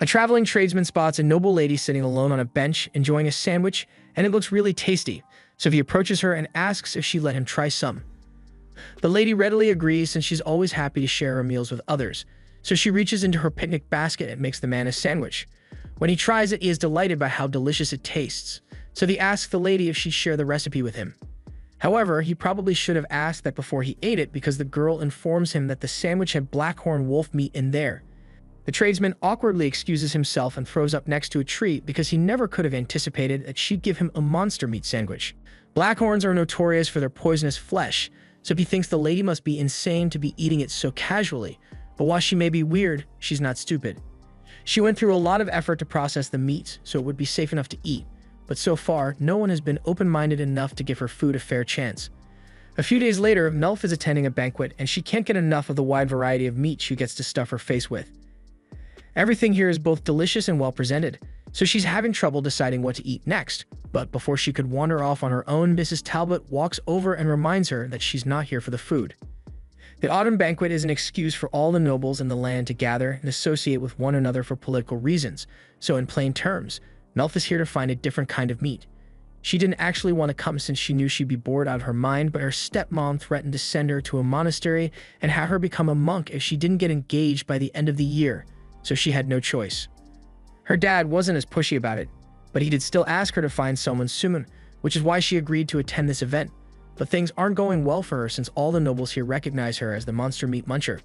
A traveling tradesman spots a noble lady sitting alone on a bench, enjoying a sandwich, and it looks really tasty, so he approaches her and asks if she'd let him try some. The lady readily agrees since she's always happy to share her meals with others, so she reaches into her picnic basket and makes the man a sandwich. When he tries it, he is delighted by how delicious it tastes, so he asks the lady if she'd share the recipe with him. However, he probably should have asked that before he ate it because the girl informs him that the sandwich had blackhorn wolf meat in there. The tradesman awkwardly excuses himself and throws up next to a tree because he never could have anticipated that she'd give him a monster meat sandwich. Blackhorns are notorious for their poisonous flesh, so he thinks the lady must be insane to be eating it so casually, but while she may be weird, she's not stupid. She went through a lot of effort to process the meat so it would be safe enough to eat, but so far, no one has been open-minded enough to give her food a fair chance. A few days later, Melf is attending a banquet and she can't get enough of the wide variety of meat she gets to stuff her face with. Everything here is both delicious and well presented, so she's having trouble deciding what to eat next. But before she could wander off on her own, Mrs. Talbot walks over and reminds her that she's not here for the food. The autumn banquet is an excuse for all the nobles in the land to gather and associate with one another for political reasons, so in plain terms, Melf is here to find a different kind of meat. She didn't actually want to come since she knew she'd be bored out of her mind, but her stepmom threatened to send her to a monastery and have her become a monk if she didn't get engaged by the end of the year, so she had no choice. Her dad wasn't as pushy about it, but he did still ask her to find someone soon, which is why she agreed to attend this event. But things aren't going well for her since all the nobles here recognize her as the monster meat muncher,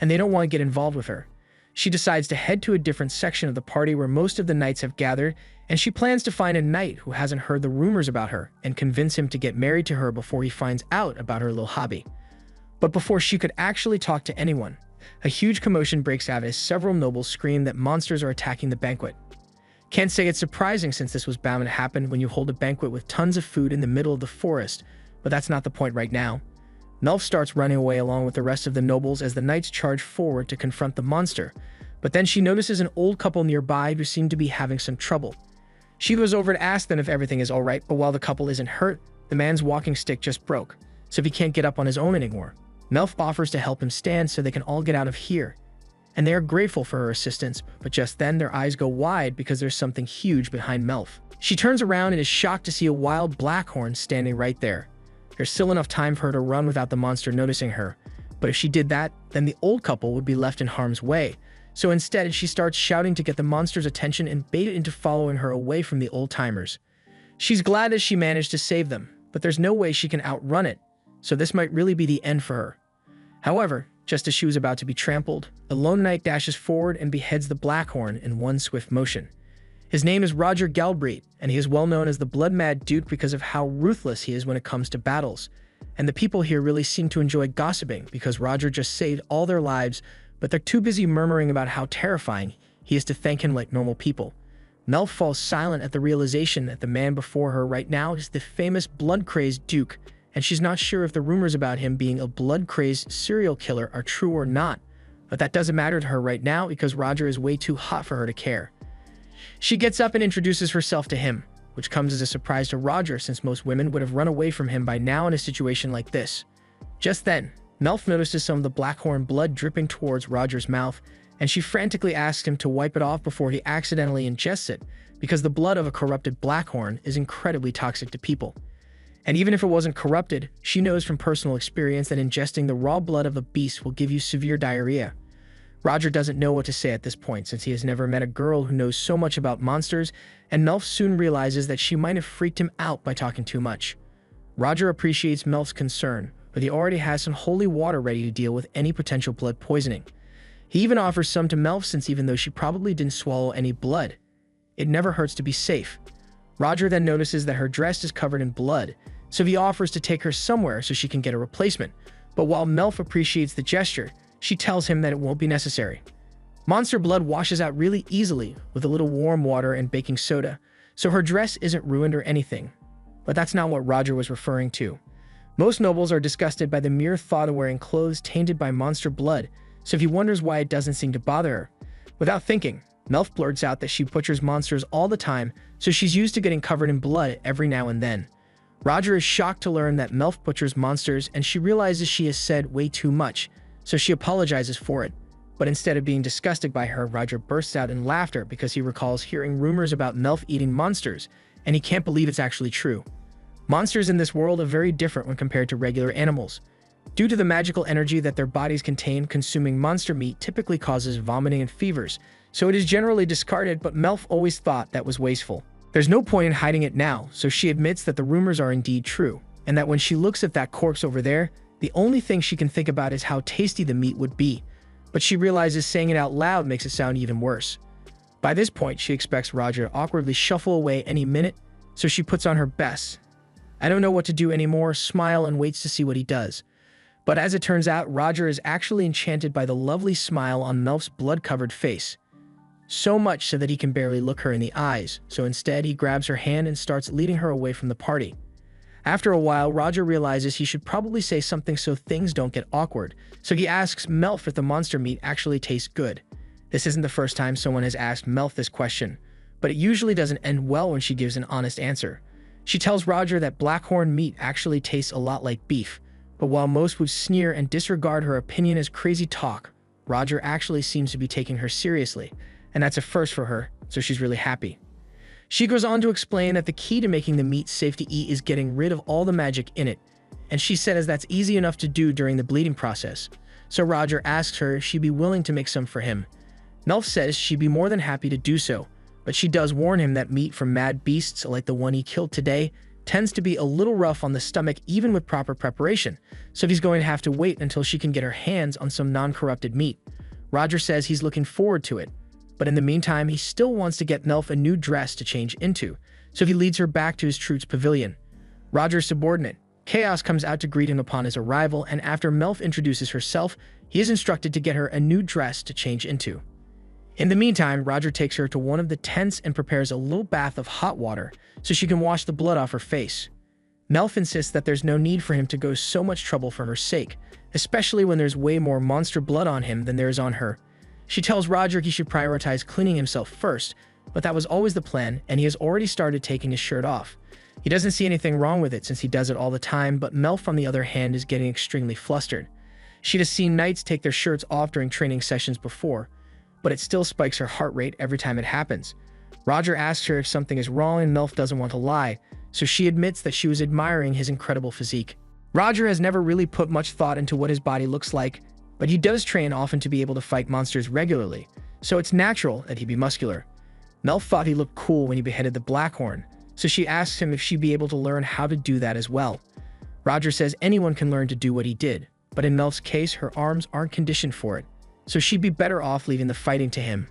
and they don't want to get involved with her. She decides to head to a different section of the party where most of the knights have gathered, and she plans to find a knight who hasn't heard the rumors about her and convince him to get married to her before he finds out about her little hobby. But before she could actually talk to anyone, a huge commotion breaks out as several nobles scream that monsters are attacking the banquet. Can't say it's surprising since this was bound to happen when you hold a banquet with tons of food in the middle of the forest, but that's not the point right now. Melf starts running away along with the rest of the nobles as the knights charge forward to confront the monster, but then she notices an old couple nearby who seem to be having some trouble. She goes over to ask them if everything is alright, but while the couple isn't hurt, the man's walking stick just broke, so he can't get up on his own anymore. Melf offers to help him stand so they can all get out of here, and they are grateful for her assistance, but just then their eyes go wide because there's something huge behind Melf. She turns around and is shocked to see a wild blackhorn standing right there. There's still enough time for her to run without the monster noticing her, but if she did that, then the old couple would be left in harm's way. So instead, she starts shouting to get the monster's attention and bait it into following her away from the old-timers. She's glad that she managed to save them, but there's no way she can outrun it, so this might really be the end for her. However, just as she was about to be trampled, a lone knight dashes forward and beheads the blackhorn in one swift motion. His name is Roger Galbraith, and he is well known as the Blood-Mad Duke because of how ruthless he is when it comes to battles. And the people here really seem to enjoy gossiping because Roger just saved all their lives, but they're too busy murmuring about how terrifying he is to thank him like normal people. Melf falls silent at the realization that the man before her right now is the famous blood-crazed Duke, and she's not sure if the rumors about him being a blood-crazed serial killer are true or not, but that doesn't matter to her right now because Roger is way too hot for her to care. She gets up and introduces herself to him, which comes as a surprise to Roger since most women would have run away from him by now in a situation like this. Just then, Melf notices some of the blackhorn blood dripping towards Roger's mouth, and she frantically asks him to wipe it off before he accidentally ingests it, because the blood of a corrupted blackhorn is incredibly toxic to people. And even if it wasn't corrupted, she knows from personal experience that ingesting the raw blood of a beast will give you severe diarrhea. Roger doesn't know what to say at this point since he has never met a girl who knows so much about monsters, and Melf soon realizes that she might have freaked him out by talking too much. Roger appreciates Melf's concern, but he already has some holy water ready to deal with any potential blood poisoning. He even offers some to Melf since even though she probably didn't swallow any blood, it never hurts to be safe. Roger then notices that her dress is covered in blood, so he offers to take her somewhere so she can get a replacement, but while Melf appreciates the gesture, she tells him that it won't be necessary. Monster blood washes out really easily with a little warm water and baking soda, so her dress isn't ruined or anything. But that's not what Roger was referring to. Most nobles are disgusted by the mere thought of wearing clothes tainted by monster blood, so he wonders why it doesn't seem to bother her. Without thinking, Melf blurts out that she butchers monsters all the time, so she's used to getting covered in blood every now and then. Roger is shocked to learn that Melf butchers monsters, and she realizes she has said way too much, so she apologizes for it. But instead of being disgusted by her, Roger bursts out in laughter because he recalls hearing rumors about Melf eating monsters, and he can't believe it's actually true. Monsters in this world are very different when compared to regular animals. Due to the magical energy that their bodies contain, consuming monster meat typically causes vomiting and fevers, so it is generally discarded, but Melf always thought that was wasteful. There's no point in hiding it now, so she admits that the rumors are indeed true, and that when she looks at that corpse over there, the only thing she can think about is how tasty the meat would be. But she realizes saying it out loud makes it sound even worse. By this point, she expects Roger to awkwardly shuffle away any minute, so she puts on her best. I don't know what to do anymore, smile and waits to see what he does. But as it turns out, Roger is actually enchanted by the lovely smile on Melf's blood-covered face. So much so that he can barely look her in the eyes, so instead he grabs her hand and starts leading her away from the party. After a while, Roger realizes he should probably say something so things don't get awkward, so he asks Melf if the monster meat actually tastes good. This isn't the first time someone has asked Melf this question, but it usually doesn't end well when she gives an honest answer. She tells Roger that blackhorn meat actually tastes a lot like beef, but while most would sneer and disregard her opinion as crazy talk, Roger actually seems to be taking her seriously, and that's a first for her, so she's really happy. She goes on to explain that the key to making the meat safe to eat is getting rid of all the magic in it, and she says that's easy enough to do during the bleeding process. So Roger asks her if she'd be willing to make some for him. Melf says she'd be more than happy to do so, but she does warn him that meat from mad beasts like the one he killed today tends to be a little rough on the stomach even with proper preparation, so he's going to have to wait until she can get her hands on some non-corrupted meat. Roger says he's looking forward to it, but in the meantime, he still wants to get Melf a new dress to change into, so he leads her back to his trute's pavilion. Roger's subordinate, Chaos, comes out to greet him upon his arrival, and after Melf introduces herself, he is instructed to get her a new dress to change into. In the meantime, Roger takes her to one of the tents and prepares a little bath of hot water so she can wash the blood off her face. Melf insists that there's no need for him to go so much trouble for her sake, especially when there's way more monster blood on him than there is on her. She tells Roger he should prioritize cleaning himself first, but that was always the plan, and he has already started taking his shirt off. He doesn't see anything wrong with it since he does it all the time, but Melf, on the other hand, is getting extremely flustered. She'd have seen knights take their shirts off during training sessions before, but it still spikes her heart rate every time it happens. Roger asks her if something is wrong, and Melf doesn't want to lie, so she admits that she was admiring his incredible physique. Roger has never really put much thought into what his body looks like, but he does train often to be able to fight monsters regularly, so it's natural that he be muscular. Melf thought he looked cool when he beheaded the Blackhorn, so she asks him if she'd be able to learn how to do that as well. Roger says anyone can learn to do what he did, but in Melf's case, her arms aren't conditioned for it, so she'd be better off leaving the fighting to him.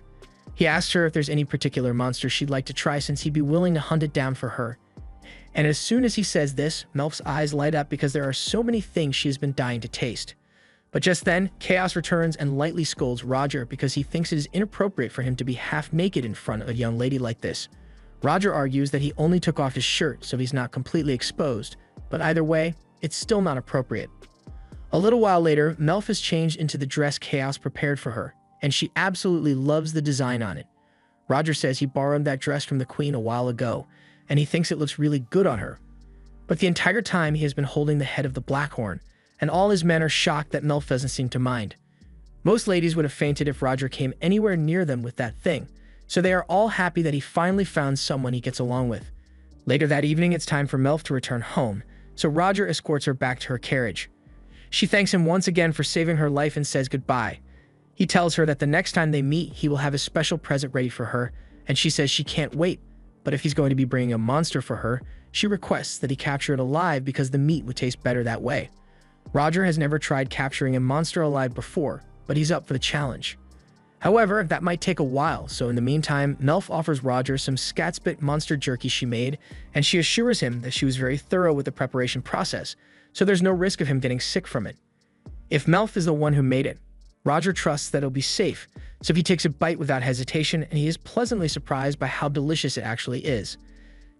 He asks her if there's any particular monster she'd like to try since he'd be willing to hunt it down for her. And as soon as he says this, Melf's eyes light up because there are so many things she has been dying to taste. But just then, Chaos returns and lightly scolds Roger because he thinks it is inappropriate for him to be half naked in front of a young lady like this. Roger argues that he only took off his shirt so he's not completely exposed, but either way, it's still not appropriate. A little while later, Melf has changed into the dress Chaos prepared for her, and she absolutely loves the design on it. Roger says he borrowed that dress from the Queen a while ago, and he thinks it looks really good on her. But the entire time he has been holding the head of the Blackhorn, and all his men are shocked that Melf doesn't seem to mind. Most ladies would have fainted if Roger came anywhere near them with that thing, so they are all happy that he finally found someone he gets along with. Later that evening, it's time for Melf to return home, so Roger escorts her back to her carriage. She thanks him once again for saving her life and says goodbye. He tells her that the next time they meet, he will have a special present ready for her, and she says she can't wait, but if he's going to be bringing a monster for her, she requests that he capture it alive because the meat would taste better that way. Roger has never tried capturing a monster alive before, but he's up for the challenge. However, that might take a while, so in the meantime, Melf offers Roger some Scatspit monster jerky she made, and she assures him that she was very thorough with the preparation process, so there's no risk of him getting sick from it. If Melf is the one who made it, Roger trusts that it'll be safe, so he takes a bite without hesitation, and he is pleasantly surprised by how delicious it actually is.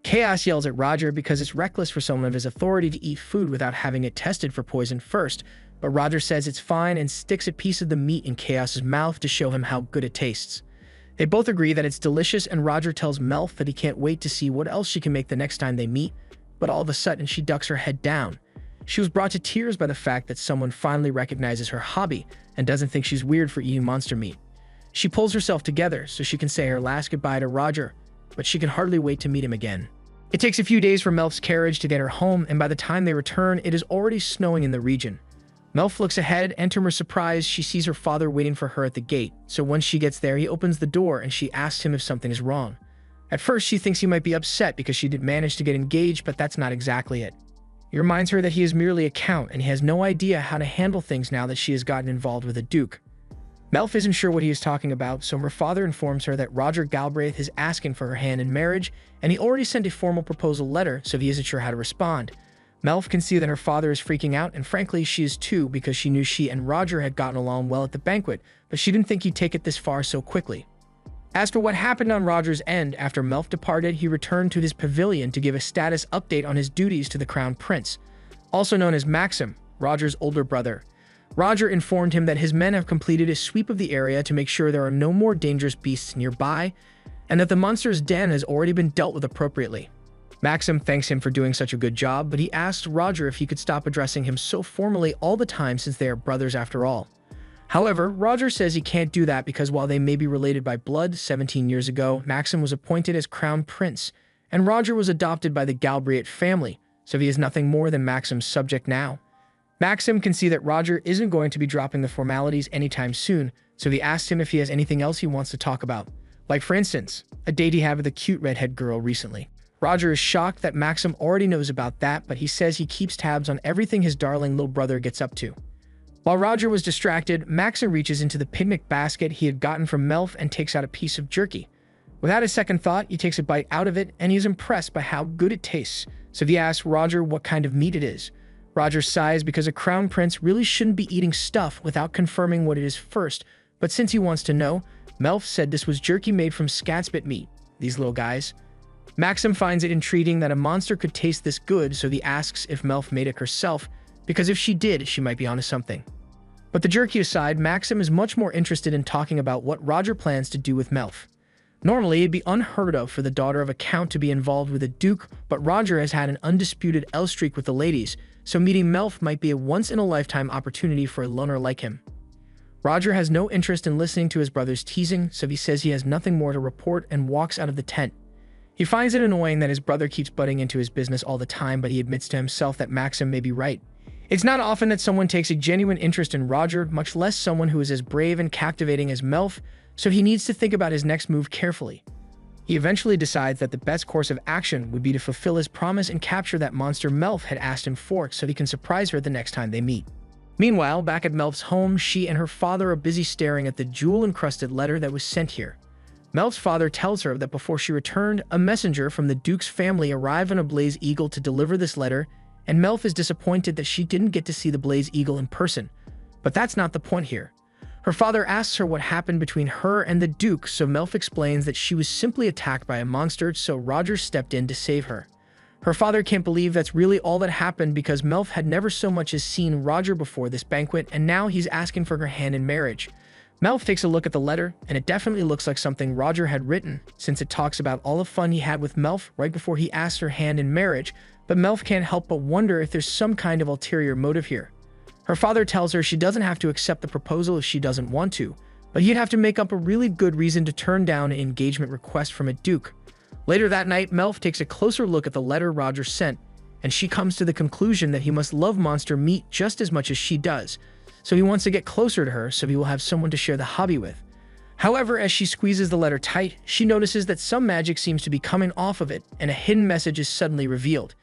Chaos yells at Roger because it's reckless for someone of his authority to eat food without having it tested for poison first, but Roger says it's fine and sticks a piece of the meat in Chaos's mouth to show him how good it tastes. They both agree that it's delicious, and Roger tells Melf that he can't wait to see what else she can make the next time they meet, but all of a sudden she ducks her head down. She was brought to tears by the fact that someone finally recognizes her hobby and doesn't think she's weird for eating monster meat. She pulls herself together so she can say her last goodbye to Roger, but she can hardly wait to meet him again. It takes a few days for Melf's carriage to get her home, and by the time they return, it is already snowing in the region. Melf looks ahead, and to her surprise, she sees her father waiting for her at the gate. So once she gets there, he opens the door and she asks him if something is wrong. At first, she thinks he might be upset because she did manage to get engaged, but that's not exactly it. He reminds her that he is merely a count and he has no idea how to handle things now that she has gotten involved with a duke. Melf isn't sure what he is talking about, so her father informs her that Roger Galbraith is asking for her hand in marriage, and he already sent a formal proposal letter, so he isn't sure how to respond. Melf can see that her father is freaking out, and frankly, she is too, because she knew she and Roger had gotten along well at the banquet, but she didn't think he'd take it this far so quickly. As for what happened on Roger's end, after Melf departed, he returned to his pavilion to give a status update on his duties to the Crown Prince, also known as Maxim, Roger's older brother. Roger informed him that his men have completed a sweep of the area to make sure there are no more dangerous beasts nearby, and that the monster's den has already been dealt with appropriately. Maxim thanks him for doing such a good job, but he asks Roger if he could stop addressing him so formally all the time since they are brothers after all. However, Roger says he can't do that because while they may be related by blood, 17 years ago, Maxim was appointed as Crown Prince, and Roger was adopted by the Galbraith family, so he is nothing more than Maxim's subject now. Maxim can see that Roger isn't going to be dropping the formalities anytime soon, so he asks him if he has anything else he wants to talk about. Like for instance, a date he had with a cute redhead girl recently. Roger is shocked that Maxim already knows about that, but he says he keeps tabs on everything his darling little brother gets up to. While Roger was distracted, Maxim reaches into the picnic basket he had gotten from Melf and takes out a piece of jerky. Without a second thought, he takes a bite out of it, and he is impressed by how good it tastes, so he asks Roger what kind of meat it is. Roger sighs because a crown prince really shouldn't be eating stuff without confirming what it is first, but since he wants to know, Melf said this was jerky made from scatsbit meat, these little guys. Maxim finds it intriguing that a monster could taste this good, so he asks if Melf made it herself, because if she did, she might be onto something. But the jerky aside, Maxim is much more interested in talking about what Roger plans to do with Melf. Normally, it'd be unheard of for the daughter of a count to be involved with a duke, but Roger has had an undisputed L streak with the ladies, so meeting Melf might be a once-in-a-lifetime opportunity for a loner like him. Roger has no interest in listening to his brother's teasing, so he says he has nothing more to report and walks out of the tent. He finds it annoying that his brother keeps butting into his business all the time, but he admits to himself that Maxim may be right. It's not often that someone takes a genuine interest in Roger, much less someone who is as brave and captivating as Melf, so he needs to think about his next move carefully. He eventually decides that the best course of action would be to fulfill his promise and capture that monster Melf had asked him for so he can surprise her the next time they meet. Meanwhile, back at Melf's home, she and her father are busy staring at the jewel-encrusted letter that was sent here. Melf's father tells her that before she returned, a messenger from the Duke's family arrived on a Blaze Eagle to deliver this letter, and Melf is disappointed that she didn't get to see the Blaze Eagle in person. But that's not the point here. Her father asks her what happened between her and the Duke, so Melf explains that she was simply attacked by a monster, so Roger stepped in to save her. Her father can't believe that's really all that happened because Melf had never so much as seen Roger before this banquet, and now he's asking for her hand in marriage. Melf takes a look at the letter, and it definitely looks like something Roger had written, since it talks about all the fun he had with Melf right before he asked her hand in marriage, but Melf can't help but wonder if there's some kind of ulterior motive here. Her father tells her she doesn't have to accept the proposal if she doesn't want to, but he'd have to make up a really good reason to turn down an engagement request from a duke. Later that night, Melf takes a closer look at the letter Roger sent, and she comes to the conclusion that he must love monster meat just as much as she does, so he wants to get closer to her so he will have someone to share the hobby with. However, as she squeezes the letter tight, she notices that some magic seems to be coming off of it, and a hidden message is suddenly revealed.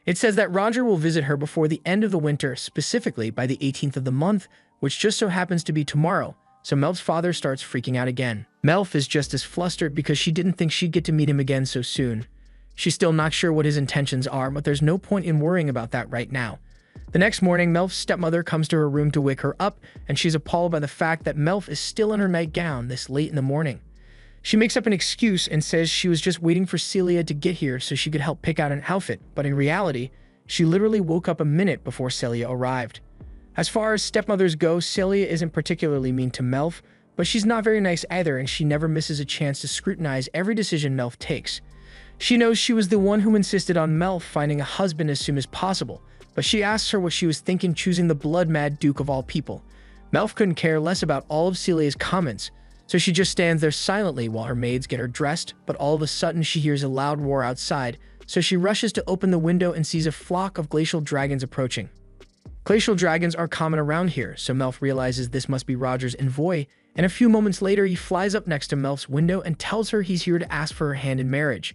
It says that Roger will visit her before the end of the winter, specifically by the 18th of the month, which just so happens to be tomorrow, so Melf's father starts freaking out again. Melf is just as flustered because she didn't think she'd get to meet him again so soon. She's still not sure what his intentions are, but there's no point in worrying about that right now. The next morning, Melf's stepmother comes to her room to wake her up, and she's appalled by the fact that Melf is still in her nightgown this late in the morning. She makes up an excuse and says she was just waiting for Celia to get here so she could help pick out an outfit, but in reality, she literally woke up a minute before Celia arrived. As far as stepmothers go, Celia isn't particularly mean to Melf, but she's not very nice either, and she never misses a chance to scrutinize every decision Melf takes. She knows she was the one who insisted on Melf finding a husband as soon as possible, but she asks her what she was thinking choosing the blood-mad Duke of all people. Melf couldn't care less about all of Celia's comments, so she just stands there silently while her maids get her dressed, but all of a sudden she hears a loud roar outside, so she rushes to open the window and sees a flock of glacial dragons approaching. Glacial dragons are common around here, so Melf realizes this must be Roger's envoy, and a few moments later he flies up next to Melf's window and tells her he's here to ask for her hand in marriage.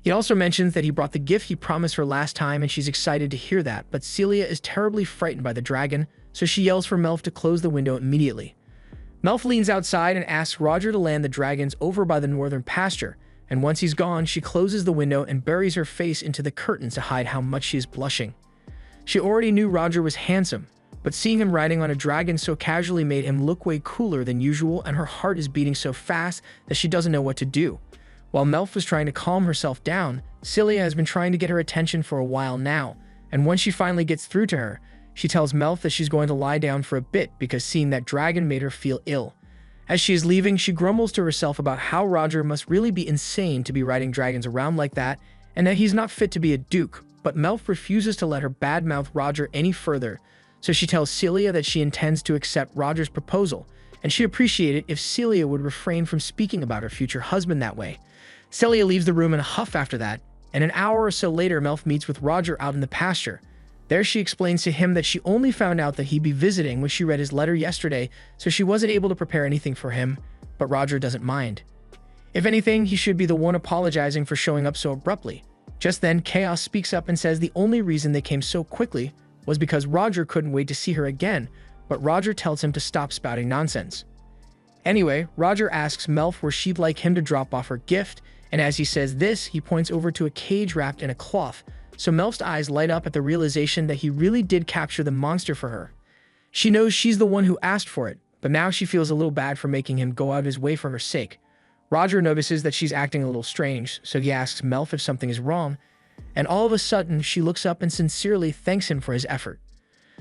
He also mentions that he brought the gift he promised her last time, and she's excited to hear that, but Celia is terribly frightened by the dragon, so she yells for Melf to close the window immediately. Melf leans outside and asks Roger to land the dragons over by the northern pasture, and once he's gone, she closes the window and buries her face into the curtains to hide how much she is blushing. She already knew Roger was handsome, but seeing him riding on a dragon so casually made him look way cooler than usual, and her heart is beating so fast that she doesn't know what to do. While Melf was trying to calm herself down, Celia has been trying to get her attention for a while now, and when she finally gets through to her, she tells Melf that she's going to lie down for a bit because seeing that dragon made her feel ill. As she is leaving, she grumbles to herself about how Roger must really be insane to be riding dragons around like that, and that he's not fit to be a duke, but Melf refuses to let her badmouth Roger any further, so she tells Celia that she intends to accept Roger's proposal, and she'd appreciate it if Celia would refrain from speaking about her future husband that way. Celia leaves the room in a huff after that, and an hour or so later Melf meets with Roger out in the pasture. There she explains to him that she only found out that he'd be visiting when she read his letter yesterday, so she wasn't able to prepare anything for him, but Roger doesn't mind. If anything, he should be the one apologizing for showing up so abruptly. Just then, Chaos speaks up and says the only reason they came so quickly was because Roger couldn't wait to see her again, but Roger tells him to stop spouting nonsense. Anyway, Roger asks Melf where she'd like him to drop off her gift, and as he says this, he points over to a cage wrapped in a cloth, so Melf's eyes light up at the realization that he really did capture the monster for her. She knows she's the one who asked for it, but now she feels a little bad for making him go out of his way for her sake. Roger notices that she's acting a little strange, so he asks Melf if something is wrong, and all of a sudden she looks up and sincerely thanks him for his effort.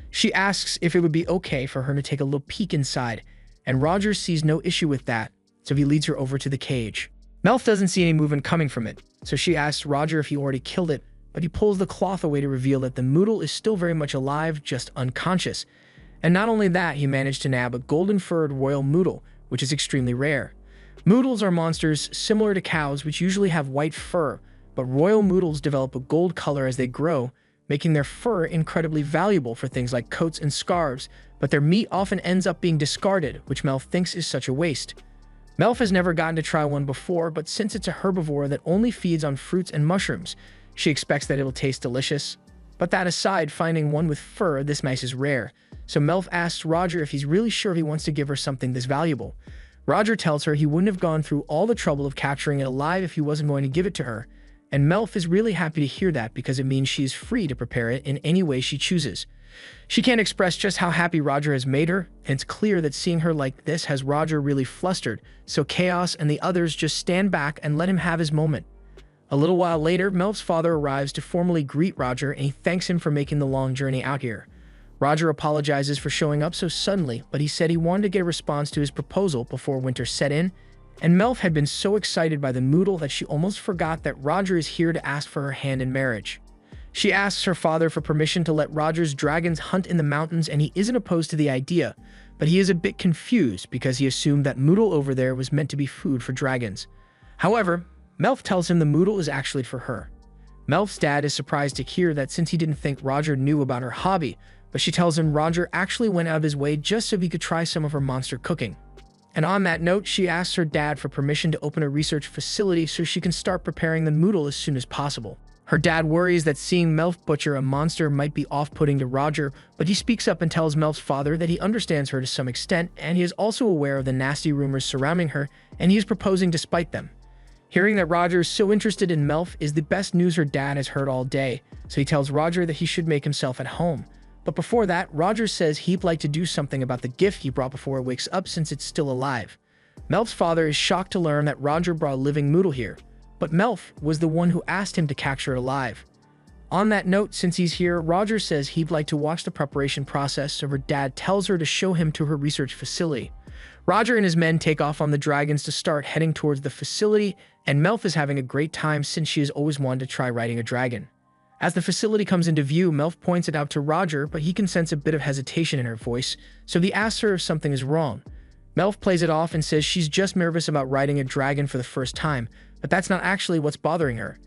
She asks if it would be okay for her to take a little peek inside, and Roger sees no issue with that, so he leads her over to the cage. Melf doesn't see any movement coming from it, so she asks Roger if he already killed it, but he pulls the cloth away to reveal that the Moodle is still very much alive, just unconscious. And not only that, he managed to nab a golden-furred royal Moodle, which is extremely rare. Moodles are monsters similar to cows, which usually have white fur, but royal Moodles develop a gold color as they grow, making their fur incredibly valuable for things like coats and scarves, but their meat often ends up being discarded, which Melf thinks is such a waste. Melf has never gotten to try one before, but since it's a herbivore that only feeds on fruits and mushrooms, she expects that it'll taste delicious. But that aside, finding one with fur this nice is rare, so Melf asks Roger if he's really sure he wants to give her something this valuable. Roger tells her he wouldn't have gone through all the trouble of capturing it alive if he wasn't going to give it to her, and Melf is really happy to hear that because it means she is free to prepare it in any way she chooses. She can't express just how happy Roger has made her, and it's clear that seeing her like this has Roger really flustered, so Chaos and the others just stand back and let him have his moment. A little while later, Melf's father arrives to formally greet Roger, and he thanks him for making the long journey out here. Roger apologizes for showing up so suddenly, but he said he wanted to get a response to his proposal before winter set in, and Melf had been so excited by the Moodle that she almost forgot that Roger is here to ask for her hand in marriage. She asks her father for permission to let Roger's dragons hunt in the mountains, and he isn't opposed to the idea, but he is a bit confused because he assumed that Moodle over there was meant to be food for dragons. However, Melf tells him the Moodle is actually for her. Melf's dad is surprised to hear that since he didn't think Roger knew about her hobby, but she tells him Roger actually went out of his way just so he could try some of her monster cooking. And on that note, she asks her dad for permission to open a research facility so she can start preparing the Moodle as soon as possible. Her dad worries that seeing Melf butcher a monster might be off-putting to Roger, but he speaks up and tells Melf's father that he understands her to some extent, and he is also aware of the nasty rumors surrounding her, and he is proposing despite them. Hearing that Roger is so interested in Melf is the best news her dad has heard all day, so he tells Roger that he should make himself at home. But before that, Roger says he'd like to do something about the gift he brought before it wakes up since it's still alive. Melf's father is shocked to learn that Roger brought a living Moodle here, but Melf was the one who asked him to capture it alive. On that note, since he's here, Roger says he'd like to watch the preparation process, so her dad tells her to show him to her research facility. Roger and his men take off on the dragons to start heading towards the facility, and Melf is having a great time since she has always wanted to try riding a dragon. As the facility comes into view, Melf points it out to Roger, but he can sense a bit of hesitation in her voice, so he asks her if something is wrong. Melf plays it off and says she's just nervous about riding a dragon for the first time, but that's not actually what's bothering her.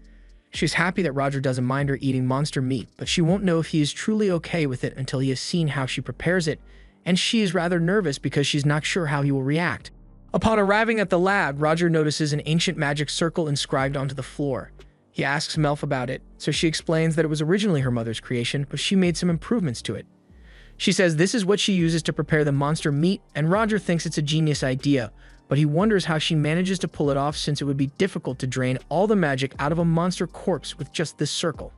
She's happy that Roger doesn't mind her eating monster meat, but she won't know if he is truly okay with it until he has seen how she prepares it, and she is rather nervous because she's not sure how he will react. Upon arriving at the lab, Roger notices an ancient magic circle inscribed onto the floor. He asks Melf about it, so she explains that it was originally her mother's creation, but she made some improvements to it. She says this is what she uses to prepare the monster meat, and Roger thinks it's a genius idea, but he wonders how she manages to pull it off since it would be difficult to drain all the magic out of a monster corpse with just this circle.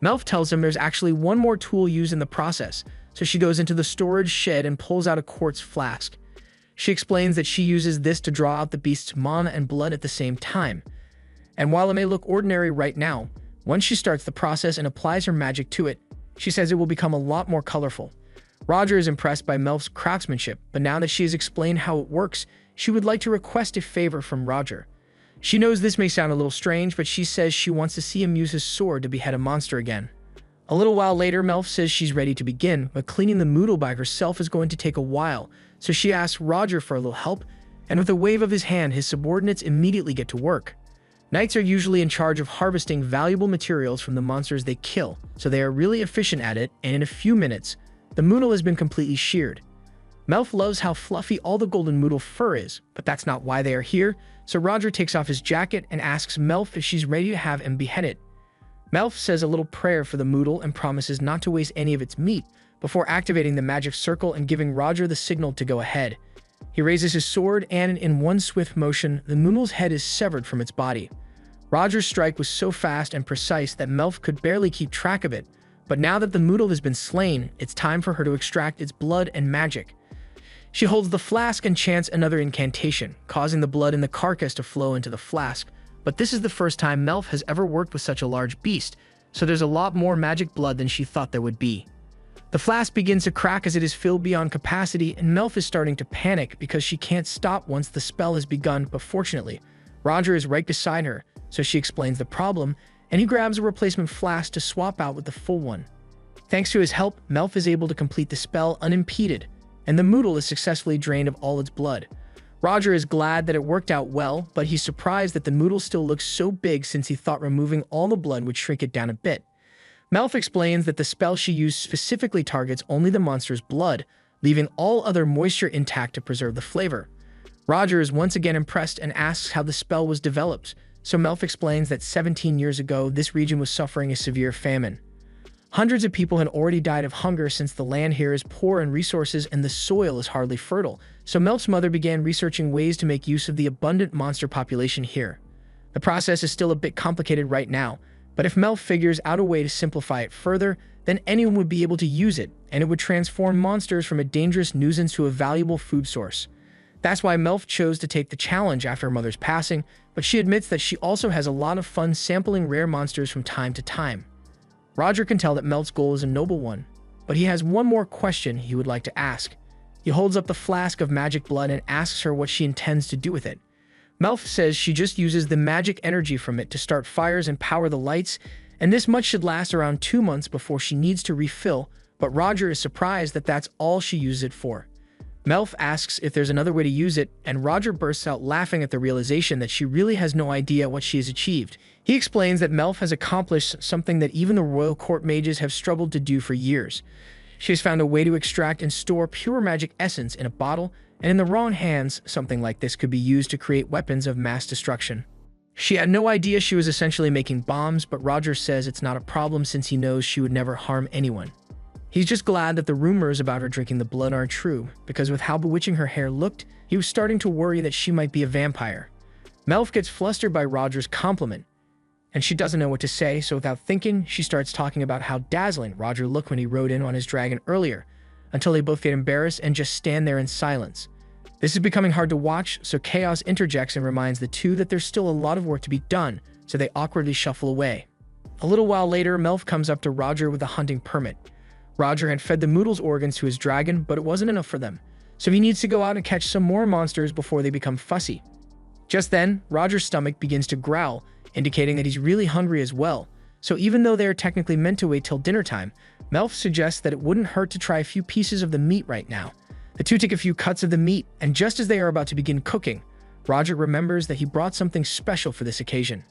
Melf tells him there's actually one more tool used in the process, so she goes into the storage shed and pulls out a quartz flask. She explains that she uses this to draw out the beast's mana and blood at the same time. And while it may look ordinary right now, once she starts the process and applies her magic to it, she says it will become a lot more colorful. Roger is impressed by Melf's craftsmanship, but now that she has explained how it works, she would like to request a favor from Roger. She knows this may sound a little strange, but she says she wants to see him use his sword to behead a monster again. A little while later, Melf says she's ready to begin, but cleaning the moodle by herself is going to take a while, so she asks Roger for a little help, and with a wave of his hand, his subordinates immediately get to work. Knights are usually in charge of harvesting valuable materials from the monsters they kill, so they are really efficient at it, and in a few minutes, the moodle has been completely sheared. Melf loves how fluffy all the golden moodle fur is, but that's not why they are here, so Roger takes off his jacket and asks Melf if she's ready to have him beheaded. Melf says a little prayer for the moodle and promises not to waste any of its meat before activating the magic circle and giving Roger the signal to go ahead. He raises his sword and, in one swift motion, the moodle's head is severed from its body. Roger's strike was so fast and precise that Melf could barely keep track of it, but now that the moodle has been slain, it's time for her to extract its blood and magic. She holds the flask and chants another incantation, causing the blood in the carcass to flow into the flask, but this is the first time Melf has ever worked with such a large beast, so there's a lot more magic blood than she thought there would be. The flask begins to crack as it is filled beyond capacity, and Melf is starting to panic because she can't stop once the spell has begun, but fortunately, Roger is right beside her, so she explains the problem, and he grabs a replacement flask to swap out with the full one. Thanks to his help, Melf is able to complete the spell unimpeded, and the moodle is successfully drained of all its blood. Roger is glad that it worked out well, but he's surprised that the moodle still looks so big since he thought removing all the blood would shrink it down a bit. Melf explains that the spell she used specifically targets only the monster's blood, leaving all other moisture intact to preserve the flavor. Roger is once again impressed and asks how the spell was developed, so Melf explains that 17 years ago, this region was suffering a severe famine. Hundreds of people had already died of hunger since the land here is poor in resources and the soil is hardly fertile, so Melf's mother began researching ways to make use of the abundant monster population here. The process is still a bit complicated right now, but if Melf figures out a way to simplify it further, then anyone would be able to use it, and it would transform monsters from a dangerous nuisance to a valuable food source. That's why Melf chose to take the challenge after her mother's passing, but she admits that she also has a lot of fun sampling rare monsters from time to time. Roger can tell that Melf's goal is a noble one, but he has one more question he would like to ask. He holds up the flask of magic blood and asks her what she intends to do with it. Melf says she just uses the magic energy from it to start fires and power the lights, and this much should last around 2 months before she needs to refill, but Roger is surprised that that's all she uses it for. Melf asks if there's another way to use it, and Roger bursts out laughing at the realization that she really has no idea what she has achieved. He explains that Melf has accomplished something that even the royal court mages have struggled to do for years. She has found a way to extract and store pure magic essence in a bottle, and in the wrong hands, something like this could be used to create weapons of mass destruction. She had no idea she was essentially making bombs, but Roger says it's not a problem since he knows she would never harm anyone. He's just glad that the rumors about her drinking the blood aren't true, because with how bewitching her hair looked, he was starting to worry that she might be a vampire. Melf gets flustered by Roger's compliment, and she doesn't know what to say, so without thinking, she starts talking about how dazzling Roger looked when he rode in on his dragon earlier, until they both get embarrassed and just stand there in silence. This is becoming hard to watch, so Chaos interjects and reminds the two that there's still a lot of work to be done, so they awkwardly shuffle away. A little while later, Melf comes up to Roger with a hunting permit. Roger had fed the moodle's organs to his dragon, but it wasn't enough for them, so he needs to go out and catch some more monsters before they become fussy. Just then, Roger's stomach begins to growl, indicating that he's really hungry as well, So even though they are technically meant to wait till dinner time, Melf suggests that it wouldn't hurt to try a few pieces of the meat right now. The two take a few cuts of the meat, and just as they are about to begin cooking, Roger remembers that he brought something special for this occasion.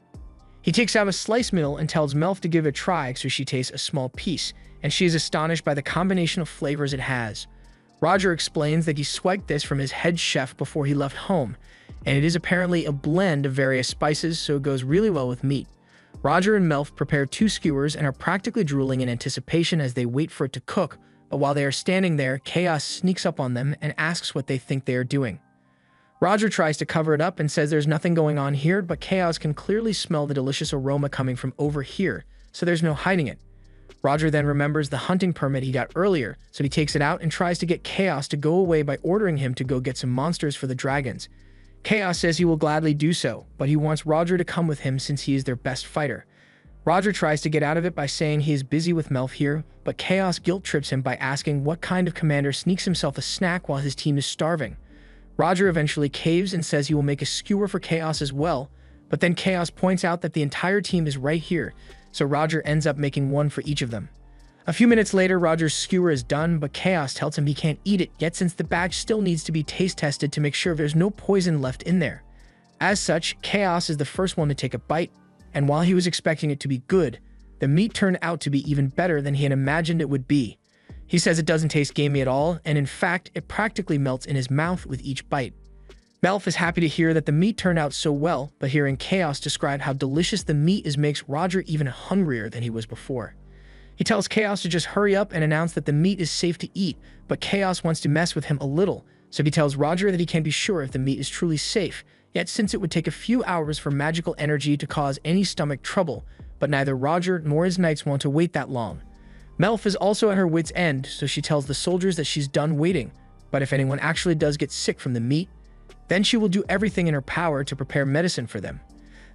He takes out a slice meal and tells Melf to give it a try, so she tastes a small piece, and she is astonished by the combination of flavors it has. Roger explains that he swiped this from his head chef before he left home, and it is apparently a blend of various spices, so it goes really well with meat. Roger and Melf prepare 2 skewers and are practically drooling in anticipation as they wait for it to cook, but while they are standing there, Chaos sneaks up on them and asks what they think they are doing. Roger tries to cover it up and says there's nothing going on here, but Chaos can clearly smell the delicious aroma coming from over here, so there's no hiding it. Roger then remembers the hunting permit he got earlier, so he takes it out and tries to get Chaos to go away by ordering him to go get some monsters for the dragons. Chaos says he will gladly do so, but he wants Roger to come with him since he is their best fighter. Roger tries to get out of it by saying he is busy with Melf here, but Chaos guilt trips him by asking what kind of commander sneaks himself a snack while his team is starving. Roger eventually caves and says he will make a skewer for Chaos as well, but then Chaos points out that the entire team is right here, so Roger ends up making one for each of them. A few minutes later, Roger's skewer is done, but Chaos tells him he can't eat it yet since the batch still needs to be taste tested to make sure there's no poison left in there. As such, Chaos is the first one to take a bite, and while he was expecting it to be good, the meat turned out to be even better than he had imagined it would be. He says it doesn't taste gamey at all, and in fact, it practically melts in his mouth with each bite. Melf is happy to hear that the meat turned out so well, but hearing Chaos describe how delicious the meat is makes Roger even hungrier than he was before. He tells Chaos to just hurry up and announce that the meat is safe to eat, but Chaos wants to mess with him a little, so he tells Roger that he can't be sure if the meat is truly safe, yet since it would take a few hours for magical energy to cause any stomach trouble, but neither Roger nor his knights want to wait that long. Melf is also at her wit's end, so she tells the soldiers that she's done waiting, but if anyone actually does get sick from the meat, then she will do everything in her power to prepare medicine for them.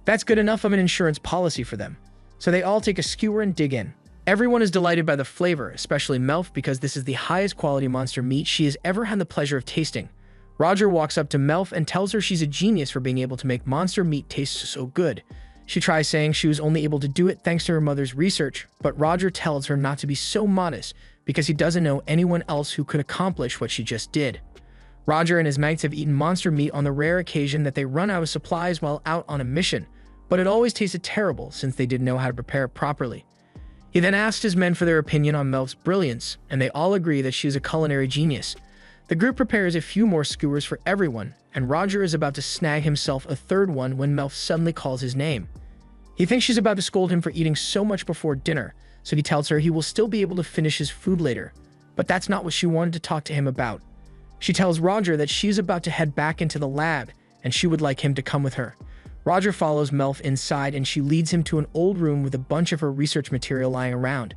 That's good enough of an insurance policy for them. So they all take a skewer and dig in. Everyone is delighted by the flavor, especially Melf, because this is the highest quality monster meat she has ever had the pleasure of tasting. Roger walks up to Melf and tells her she's a genius for being able to make monster meat taste so good. She tries saying she was only able to do it thanks to her mother's research, but Roger tells her not to be so modest because he doesn't know anyone else who could accomplish what she just did. Roger and his mates have eaten monster meat on the rare occasion that they run out of supplies while out on a mission, but it always tasted terrible since they didn't know how to prepare it properly. He then asked his men for their opinion on Melf's brilliance, and they all agree that she is a culinary genius. The group prepares a few more skewers for everyone, and Roger is about to snag himself a third one when Melf suddenly calls his name. He thinks she's about to scold him for eating so much before dinner, so he tells her he will still be able to finish his food later, but that's not what she wanted to talk to him about. She tells Roger that she's about to head back into the lab, and she would like him to come with her. Roger follows Melf inside, and she leads him to an old room with a bunch of her research material lying around.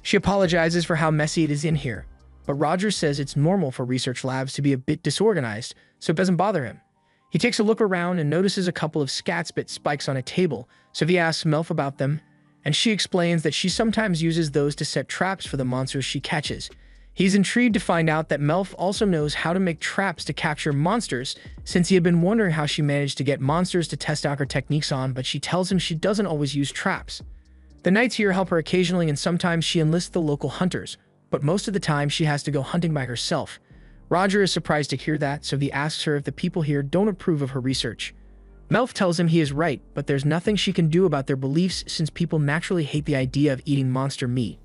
She apologizes for how messy it is in here, but Roger says it's normal for research labs to be a bit disorganized, so it doesn't bother him. He takes a look around and notices a couple of scatspit spikes on a table, so he asks Melf about them, and she explains that she sometimes uses those to set traps for the monsters she catches. He's intrigued to find out that Melf also knows how to make traps to capture monsters, since he had been wondering how she managed to get monsters to test out her techniques on, but she tells him she doesn't always use traps. The knights here help her occasionally, and sometimes she enlists the local hunters, but most of the time she has to go hunting by herself. Roger is surprised to hear that, so he asks her if the people here don't approve of her research. Melf tells him he is right, but there's nothing she can do about their beliefs since people naturally hate the idea of eating monster meat.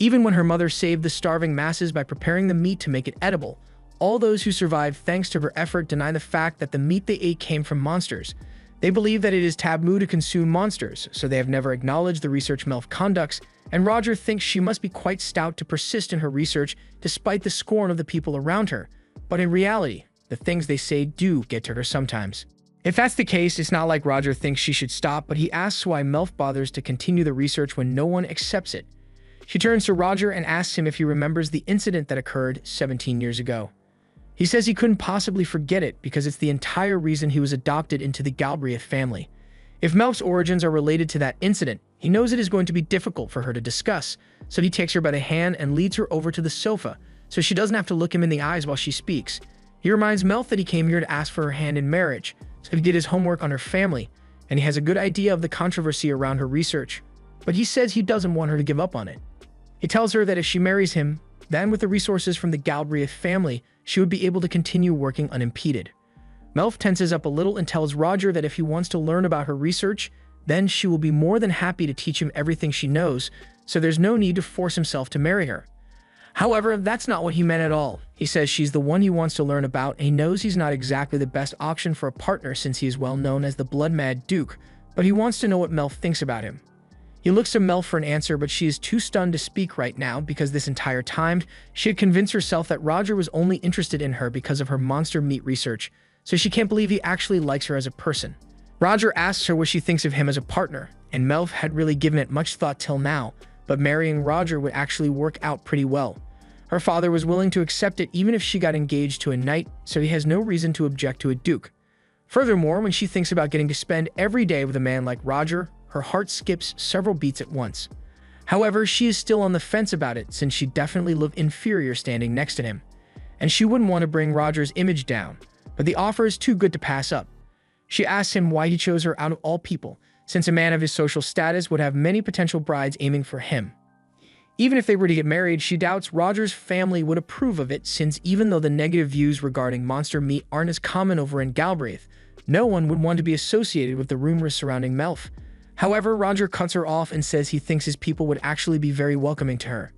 Even when her mother saved the starving masses by preparing the meat to make it edible, all those who survived thanks to her effort deny the fact that the meat they ate came from monsters. They believe that it is taboo to consume monsters, so they have never acknowledged the research Melf conducts, and Roger thinks she must be quite stout to persist in her research despite the scorn of the people around her. But in reality, the things they say do get to her sometimes. If that's the case, it's not like Roger thinks she should stop, but he asks why Melf bothers to continue the research when no one accepts it. She turns to Roger and asks him if he remembers the incident that occurred 17 years ago. He says he couldn't possibly forget it because it's the entire reason he was adopted into the Galbraith family. If Melf's origins are related to that incident, he knows it is going to be difficult for her to discuss, so he takes her by the hand and leads her over to the sofa, so she doesn't have to look him in the eyes while she speaks. He reminds Melf that he came here to ask for her hand in marriage, so he did his homework on her family, and he has a good idea of the controversy around her research. but he says he doesn't want her to give up on it. He tells her that if she marries him, then with the resources from the Galbraith family, she would be able to continue working unimpeded. Melf tenses up a little and tells Roger that if he wants to learn about her research, then she will be more than happy to teach him everything she knows, so there's no need to force himself to marry her. However, that's not what he meant at all. He says she's the one he wants to learn about, and he knows he's not exactly the best option for a partner since he is well known as the blood-mad Duke, but he wants to know what Melf thinks about him. He looks to Melf for an answer, but she is too stunned to speak right now because this entire time, she had convinced herself that Roger was only interested in her because of her monster meat research, so she can't believe he actually likes her as a person. Roger asks her what she thinks of him as a partner, and Melf had really given it much thought till now, but marrying Roger would actually work out pretty well. Her father was willing to accept it even if she got engaged to a knight, so he has no reason to object to a duke. Furthermore, when she thinks about getting to spend every day with a man like Roger, her heart skips several beats at once. However, she is still on the fence about it since she definitely looked inferior standing next to him, and she wouldn't want to bring Roger's image down, but the offer is too good to pass up. She asks him why he chose her out of all people, since a man of his social status would have many potential brides aiming for him. Even if they were to get married, she doubts Roger's family would approve of it since even though the negative views regarding monster meat aren't as common over in Galbraith, no one would want to be associated with the rumors surrounding Melf. However, Roger cuts her off and says he thinks his people would actually be very welcoming to her.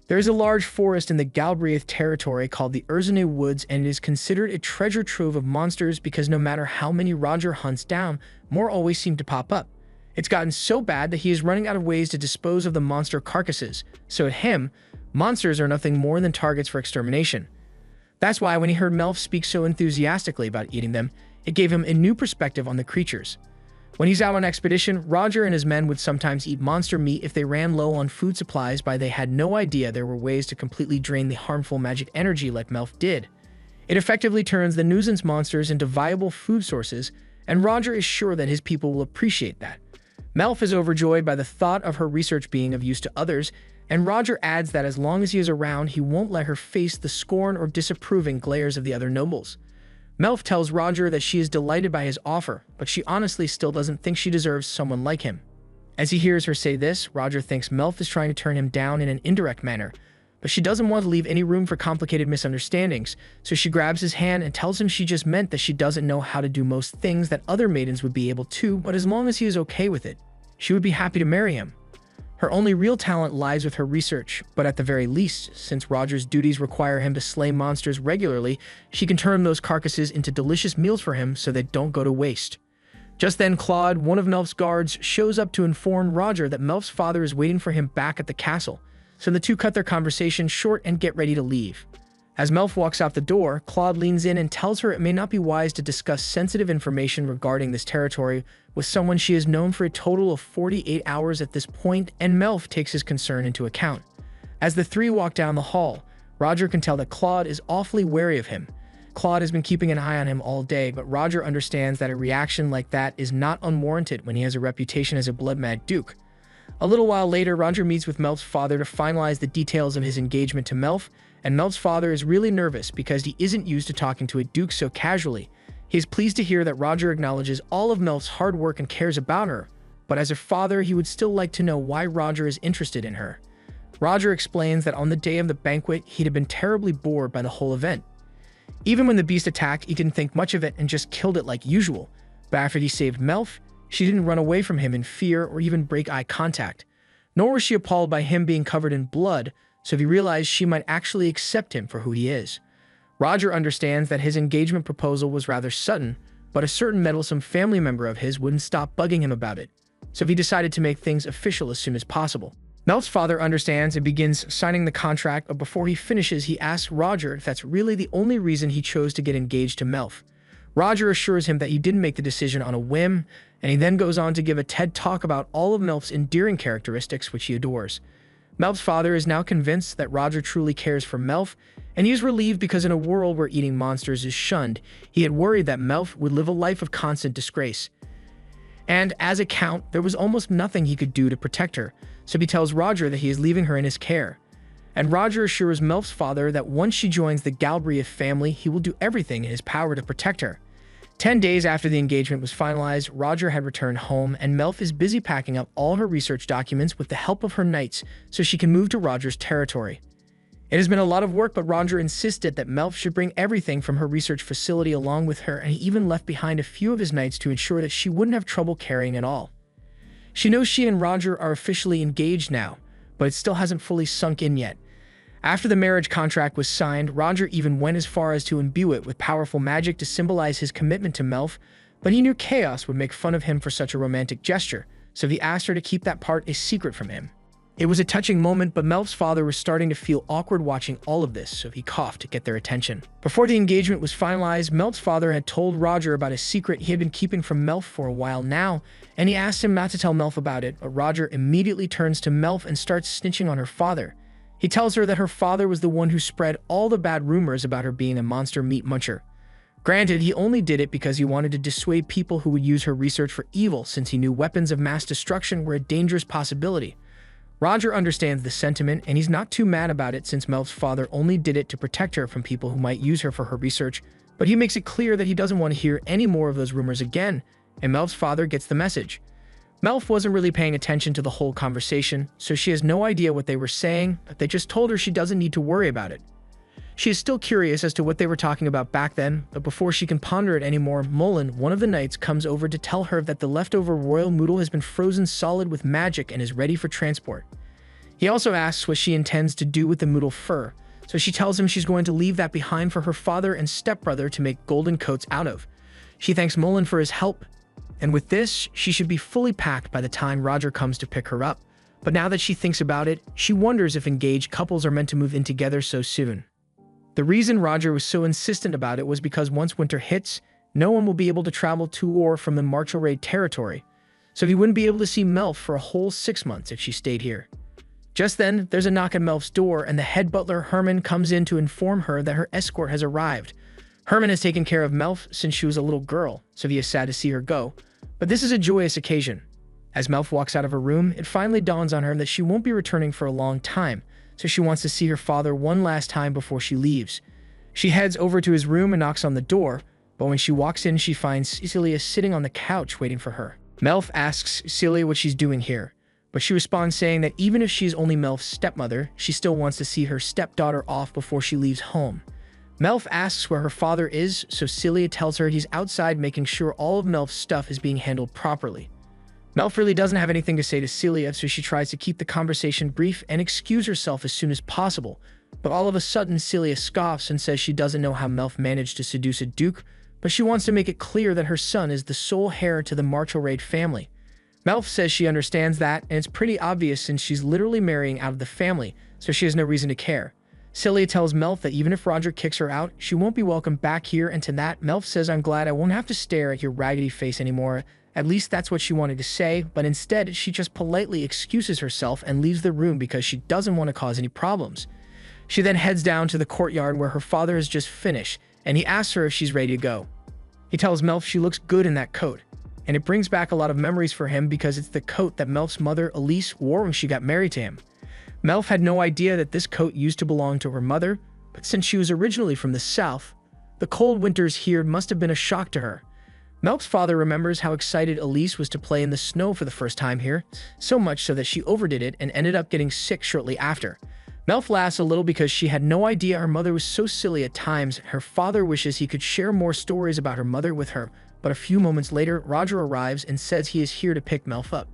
There is a large forest in the Galbraith territory called the Urzane Woods, and it is considered a treasure trove of monsters because no matter how many Roger hunts down, more always seem to pop up. It's gotten so bad that he is running out of ways to dispose of the monster carcasses, so to him, monsters are nothing more than targets for extermination. That's why when he heard Melf speak so enthusiastically about eating them, it gave him a new perspective on the creatures. When he's out on expedition, Roger and his men would sometimes eat monster meat if they ran low on food supplies, but they had no idea there were ways to completely drain the harmful magic energy like Melf did. It effectively turns the nuisance monsters into viable food sources, and Roger is sure that his people will appreciate that. Melf is overjoyed by the thought of her research being of use to others, and Roger adds that as long as he is around, he won't let her face the scorn or disapproving glares of the other nobles. Melf tells Roger that she is delighted by his offer, but she honestly still doesn't think she deserves someone like him. As he hears her say this, Roger thinks Melf is trying to turn him down in an indirect manner, but she doesn't want to leave any room for complicated misunderstandings, so she grabs his hand and tells him she just meant that she doesn't know how to do most things that other maidens would be able to, but as long as he is okay with it, she would be happy to marry him. Her only real talent lies with her research, but at the very least, since Roger's duties require him to slay monsters regularly, she can turn those carcasses into delicious meals for him so they don't go to waste. Just then, Claude, one of Melf's guards, shows up to inform Roger that Melf's father is waiting for him back at the castle, so the two cut their conversation short and get ready to leave. As Melf walks out the door, Claude leans in and tells her it may not be wise to discuss sensitive information regarding this territory with someone she has known for a total of 48 hours at this point, and Melf takes his concern into account. As the three walk down the hall, Roger can tell that Claude is awfully wary of him. Claude has been keeping an eye on him all day, but Roger understands that a reaction like that is not unwarranted when he has a reputation as a blood-mad duke. A little while later, Roger meets with Melf's father to finalize the details of his engagement to Melf, and Melf's father is really nervous because he isn't used to talking to a duke so casually. He is pleased to hear that Roger acknowledges all of Melf's hard work and cares about her, but as a father, he would still like to know why Roger is interested in her. Roger explains that on the day of the banquet, he'd have been terribly bored by the whole event. Even when the beast attacked, he didn't think much of it and just killed it like usual, but after he saved Melf, she didn't run away from him in fear or even break eye contact. Nor was she appalled by him being covered in blood, so he realized she might actually accept him for who he is. Roger understands that his engagement proposal was rather sudden, but a certain meddlesome family member of his wouldn't stop bugging him about it, so he decided to make things official as soon as possible. Melf's father understands and begins signing the contract, but before he finishes, he asks Roger if that's really the only reason he chose to get engaged to Melf. Roger assures him that he didn't make the decision on a whim, and he then goes on to give a TED talk about all of Melf's endearing characteristics, which he adores. Melf's father is now convinced that Roger truly cares for Melf, and he is relieved because in a world where eating monsters is shunned, he had worried that Melf would live a life of constant disgrace. And as a count, there was almost nothing he could do to protect her, so he tells Roger that he is leaving her in his care. And Roger assures Melf's father that once she joins the Galbraith family, he will do everything in his power to protect her. 10 days after the engagement was finalized, Roger had returned home, and Melf is busy packing up all her research documents with the help of her knights so she can move to Roger's territory. It has been a lot of work, but Roger insisted that Melf should bring everything from her research facility along with her, and he even left behind a few of his knights to ensure that she wouldn't have trouble carrying it all. She knows she and Roger are officially engaged now, but it still hasn't fully sunk in yet. After the marriage contract was signed, Roger even went as far as to imbue it with powerful magic to symbolize his commitment to Melf, but he knew Chaos would make fun of him for such a romantic gesture, so he asked her to keep that part a secret from him. It was a touching moment, but Melf's father was starting to feel awkward watching all of this, so he coughed to get their attention. Before the engagement was finalized, Melf's father had told Roger about a secret he had been keeping from Melf for a while now, and he asked him not to tell Melf about it, but Roger immediately turns to Melf and starts snitching on her father. He tells her that her father was the one who spread all the bad rumors about her being a monster meat muncher. Granted, he only did it because he wanted to dissuade people who would use her research for evil, since he knew weapons of mass destruction were a dangerous possibility. Roger understands the sentiment, and he's not too mad about it since Melf's father only did it to protect her from people who might use her for her research, but he makes it clear that he doesn't want to hear any more of those rumors again, and Melf's father gets the message. Melf wasn't really paying attention to the whole conversation, so she has no idea what they were saying, but they just told her she doesn't need to worry about it. She is still curious as to what they were talking about back then, but before she can ponder it anymore, Mullen, one of the knights, comes over to tell her that the leftover royal noodle has been frozen solid with magic and is ready for transport. He also asks what she intends to do with the noodle fur, so she tells him she's going to leave that behind for her father and stepbrother to make golden coats out of. She thanks Mullen for his help, and with this, she should be fully packed by the time Roger comes to pick her up. But now that she thinks about it, she wonders if engaged couples are meant to move in together so soon. The reason Roger was so insistent about it was because once winter hits, no one will be able to travel to or from the Martial Raid territory, so he wouldn't be able to see Melf for a whole 6 months if she stayed here. Just then, there's a knock at Melf's door, and the head butler Herman comes in to inform her that her escort has arrived. Herman has taken care of Melf since she was a little girl, so he is sad to see her go. But this is a joyous occasion. As Melf walks out of her room, it finally dawns on her that she won't be returning for a long time, so she wants to see her father one last time before she leaves. She heads over to his room and knocks on the door, but when she walks in, she finds Celia sitting on the couch waiting for her. Melf asks Celia what she's doing here, but she responds saying that even if she's only Melf's stepmother, she still wants to see her stepdaughter off before she leaves home. Melf asks where her father is, so Celia tells her he's outside making sure all of Melf's stuff is being handled properly. Melf really doesn't have anything to say to Celia, so she tries to keep the conversation brief and excuse herself as soon as possible, but all of a sudden Celia scoffs and says she doesn't know how Melf managed to seduce a duke, but she wants to make it clear that her son is the sole heir to the Martial Raid family. Melf says she understands that, and it's pretty obvious since she's literally marrying out of the family, so she has no reason to care. Celia tells Melf that even if Roger kicks her out, she won't be welcome back here, and to that, Melf says, "I'm glad I won't have to stare at your raggedy face anymore." At least that's what she wanted to say, but instead, she just politely excuses herself and leaves the room because she doesn't want to cause any problems. She then heads down to the courtyard where her father has just finished, and he asks her if she's ready to go. He tells Melf she looks good in that coat, and it brings back a lot of memories for him because it's the coat that Melf's mother, Elise, wore when she got married to him. Melf had no idea that this coat used to belong to her mother, but since she was originally from the south, the cold winters here must have been a shock to her. Melf's father remembers how excited Elise was to play in the snow for the first time here, so much so that she overdid it and ended up getting sick shortly after. Melf laughs a little because she had no idea her mother was so silly at times. Her father wishes he could share more stories about her mother with her, but a few moments later, Roger arrives and says he is here to pick Melf up.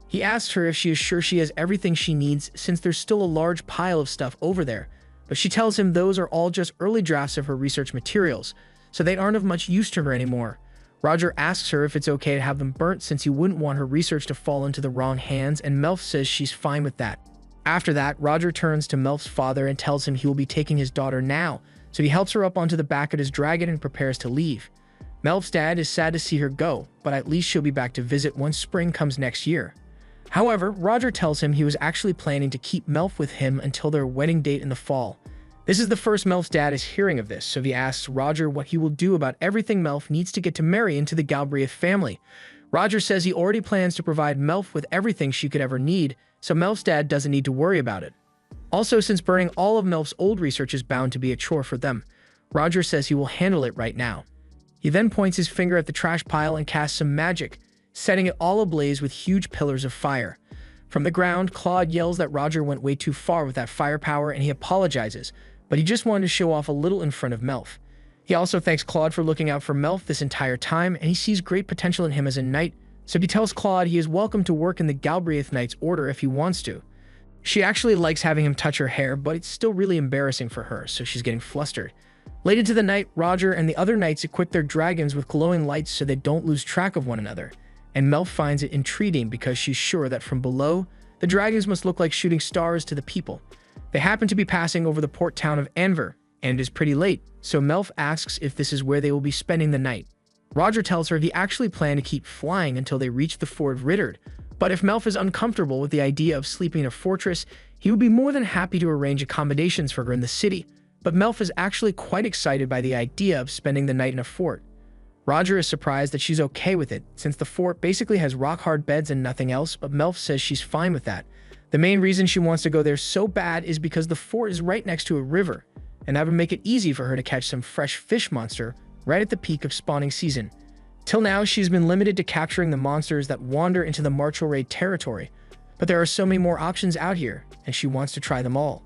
He asks her if she is sure she has everything she needs since there's still a large pile of stuff over there, but she tells him those are all just early drafts of her research materials, so they aren't of much use to her anymore. Roger asks her if it's okay to have them burnt since he wouldn't want her research to fall into the wrong hands, and Melf says she's fine with that. After that, Roger turns to Melf's father and tells him he will be taking his daughter now, so he helps her up onto the back of his dragon and prepares to leave. Melf's dad is sad to see her go, but at least she'll be back to visit once spring comes next year. However, Roger tells him he was actually planning to keep Melf with him until their wedding date in the fall. This is the first Melf's dad is hearing of this, so he asks Roger what he will do about everything Melf needs to get to marry into the Galbraith family. Roger says he already plans to provide Melf with everything she could ever need, so Melf's dad doesn't need to worry about it. Also, since burning all of Melf's old research is bound to be a chore for them, Roger says he will handle it right now. He then points his finger at the trash pile and casts some magic, setting it all ablaze with huge pillars of fire. From the ground, Claude yells that Roger went way too far with that firepower and he apologizes, but he just wanted to show off a little in front of Melf. He also thanks Claude for looking out for Melf this entire time, and he sees great potential in him as a knight, so he tells Claude he is welcome to work in the Galbraith Knight's order if he wants to. She actually likes having him touch her hair, but it's still really embarrassing for her, so she's getting flustered. Late into the night, Roger and the other knights equip their dragons with glowing lights so they don't lose track of one another, and Melf finds it intriguing because she's sure that from below, the dragons must look like shooting stars to the people. They happen to be passing over the port town of Anver, and it is pretty late, so Melf asks if this is where they will be spending the night. Roger tells her he actually planned to keep flying until they reach the fort of Rittard, but if Melf is uncomfortable with the idea of sleeping in a fortress, he would be more than happy to arrange accommodations for her in the city, but Melf is actually quite excited by the idea of spending the night in a fort. Roger is surprised that she's okay with it, since the fort basically has rock-hard beds and nothing else, but Melf says she's fine with that. The main reason she wants to go there so bad is because the fort is right next to a river, and that would make it easy for her to catch some fresh fish monster right at the peak of spawning season. Till now, she's been limited to capturing the monsters that wander into the martial raid territory, but there are so many more options out here, and she wants to try them all.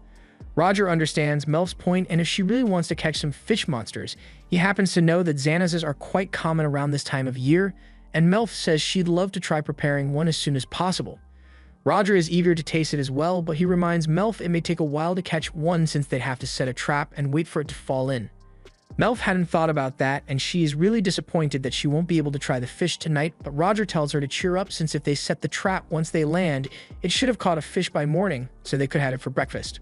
Roger understands Melf's point, and if she really wants to catch some fish monsters, he happens to know that Xanazes are quite common around this time of year, and Melf says she'd love to try preparing one as soon as possible. Roger is eager to taste it as well, but he reminds Melf it may take a while to catch one since they'd have to set a trap and wait for it to fall in. Melf hadn't thought about that, and she is really disappointed that she won't be able to try the fish tonight, but Roger tells her to cheer up since if they set the trap once they land, it should have caught a fish by morning, so they could have it for breakfast.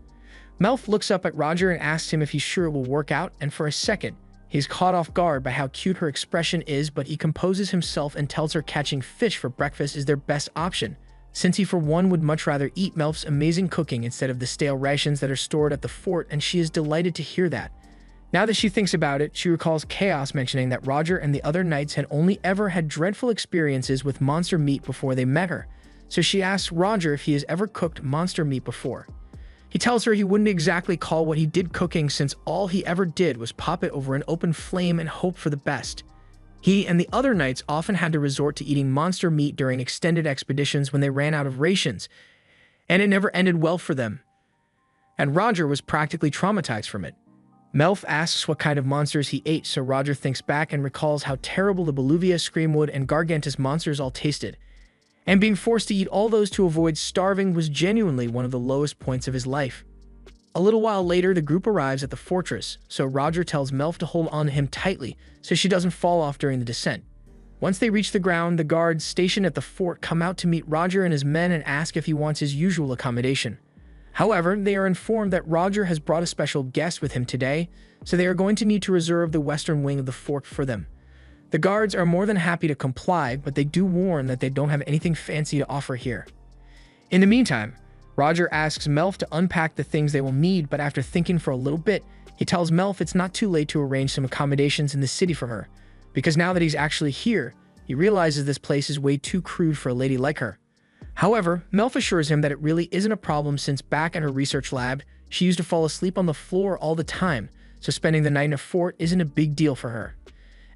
Melf looks up at Roger and asks him if he's sure it will work out, and for a second, he's caught off guard by how cute her expression is, but he composes himself and tells her catching fish for breakfast is their best option, since he for one would much rather eat Melf's amazing cooking instead of the stale rations that are stored at the fort, and she is delighted to hear that. Now that she thinks about it, she recalls Chaos mentioning that Roger and the other knights had only ever had dreadful experiences with monster meat before they met her, so she asks Roger if he has ever cooked monster meat before. He tells her he wouldn't exactly call what he did cooking since all he ever did was pop it over an open flame and hope for the best. He and the other knights often had to resort to eating monster meat during extended expeditions when they ran out of rations, and it never ended well for them. And Roger was practically traumatized from it. Melf asks what kind of monsters he ate, so Roger thinks back and recalls how terrible the Boluvia, Screamwood, and Gargantus monsters all tasted. And being forced to eat all those to avoid starving was genuinely one of the lowest points of his life. A little while later, the group arrives at the fortress, so Roger tells Melf to hold on to him tightly so she doesn't fall off during the descent. Once they reach the ground, the guards stationed at the fort come out to meet Roger and his men and ask if he wants his usual accommodation. However, they are informed that Roger has brought a special guest with him today, so they are going to need to reserve the western wing of the fort for them. The guards are more than happy to comply, but they do warn that they don't have anything fancy to offer here. In the meantime, Roger asks Melf to unpack the things they will need, but after thinking for a little bit, he tells Melf it's not too late to arrange some accommodations in the city for her, because now that he's actually here, he realizes this place is way too crude for a lady like her. However, Melf assures him that it really isn't a problem since back at her research lab, she used to fall asleep on the floor all the time, so spending the night in a fort isn't a big deal for her.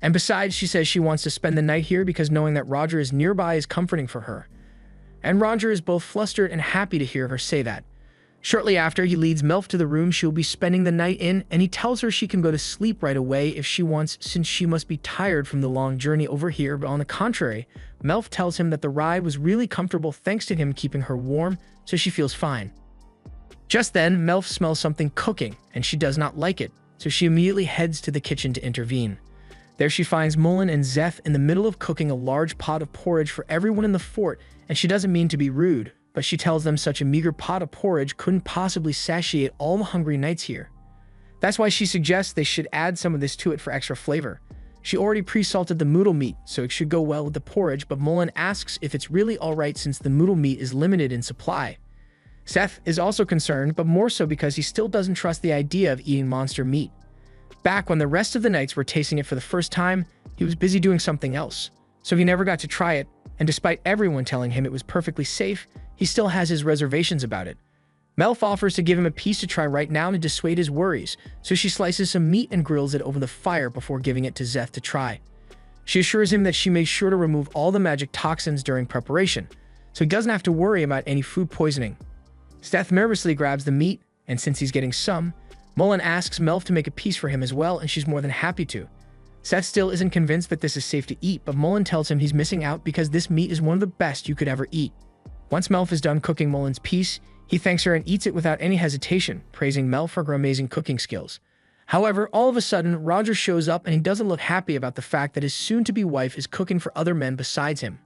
And besides, she says she wants to spend the night here because knowing that Roger is nearby is comforting for her. And Roger is both flustered and happy to hear her say that. Shortly after, he leads Melf to the room she will be spending the night in, and he tells her she can go to sleep right away if she wants since she must be tired from the long journey over here, but on the contrary, Melf tells him that the ride was really comfortable thanks to him keeping her warm, so she feels fine. Just then, Melf smells something cooking, and she does not like it, so she immediately heads to the kitchen to intervene. There she finds Mullen and Zeth in the middle of cooking a large pot of porridge for everyone in the fort, and she doesn't mean to be rude, but she tells them such a meager pot of porridge couldn't possibly satiate all the hungry knights here. That's why she suggests they should add some of this to it for extra flavor. She already pre-salted the moodle meat, so it should go well with the porridge, but Mullen asks if it's really alright since the moodle meat is limited in supply. Seth is also concerned, but more so because he still doesn't trust the idea of eating monster meat. Back when the rest of the knights were tasting it for the first time, he was busy doing something else, so he never got to try it, and despite everyone telling him it was perfectly safe, he still has his reservations about it. Melf offers to give him a piece to try right now to dissuade his worries, so she slices some meat and grills it over the fire before giving it to Zeth to try. She assures him that she makes sure to remove all the magic toxins during preparation, so he doesn't have to worry about any food poisoning. Zeth nervously grabs the meat, and since he's getting some, Mullen asks Melf to make a piece for him as well, and she's more than happy to. Zeth still isn't convinced that this is safe to eat, but Mullen tells him he's missing out because this meat is one of the best you could ever eat. Once Melf is done cooking Mullen's piece, he thanks her and eats it without any hesitation, praising Melf for her amazing cooking skills. However, all of a sudden, Roger shows up and he doesn't look happy about the fact that his soon-to-be wife is cooking for other men besides him.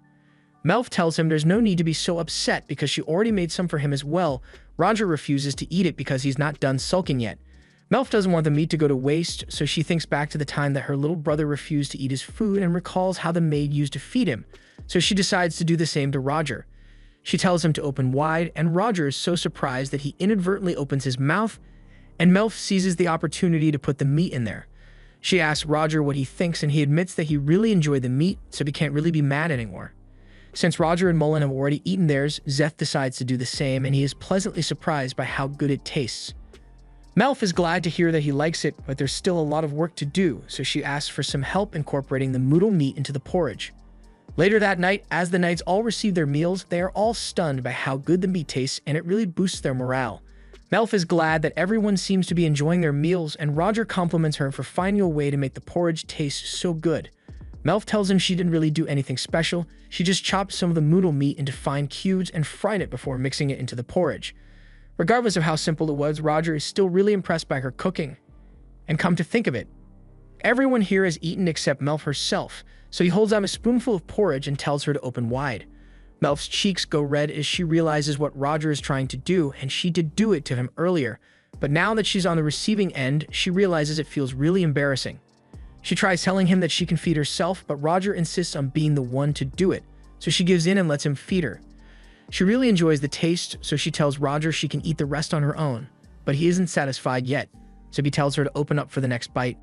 Melf tells him there's no need to be so upset because she already made some for him as well. Roger refuses to eat it because he's not done sulking yet. Melf doesn't want the meat to go to waste, so she thinks back to the time that her little brother refused to eat his food and recalls how the maid used to feed him, so she decides to do the same to Roger. She tells him to open wide, and Roger is so surprised that he inadvertently opens his mouth, and Melf seizes the opportunity to put the meat in there. She asks Roger what he thinks, and he admits that he really enjoyed the meat, so he can't really be mad anymore. Since Roger and Mullen have already eaten theirs, Zeth decides to do the same, and he is pleasantly surprised by how good it tastes. Melf is glad to hear that he likes it, but there's still a lot of work to do, so she asks for some help incorporating the moodle meat into the porridge. Later that night, as the knights all receive their meals, they are all stunned by how good the meat tastes, and it really boosts their morale. Melf is glad that everyone seems to be enjoying their meals, and Roger compliments her for finding a way to make the porridge taste so good. Melf tells him she didn't really do anything special, she just chopped some of the moodle meat into fine cubes and fried it before mixing it into the porridge. Regardless of how simple it was, Roger is still really impressed by her cooking. And come to think of it, everyone here has eaten except Melf herself, so he holds out a spoonful of porridge and tells her to open wide. Melf's cheeks go red as she realizes what Roger is trying to do, and she did do it to him earlier, but now that she's on the receiving end, she realizes it feels really embarrassing. She tries telling him that she can feed herself, but Roger insists on being the one to do it, so she gives in and lets him feed her. She really enjoys the taste, so she tells Roger she can eat the rest on her own, but he isn't satisfied yet, so he tells her to open up for the next bite.